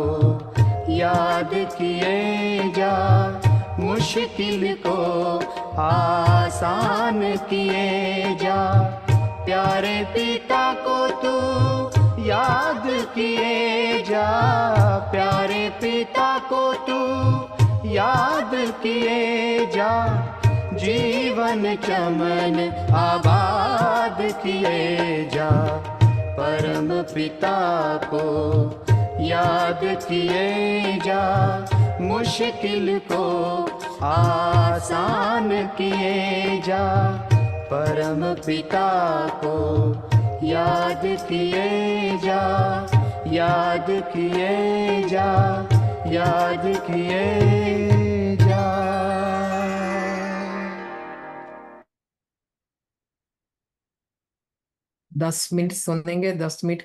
याद किए जा। मुश्किल को आसान किए जा, प्यारे पिता को तू याद किए जा, प्यारे पिता को तू याद किए जा। जीवन चमन आबाद किए जा, परम पिता को याद किए जा। मुश्किल को आसान किए जा, परम पिता को याद किए जा, याद किए जा, याद किए जा। 10 मिनट सुनेंगे, 10 मिनट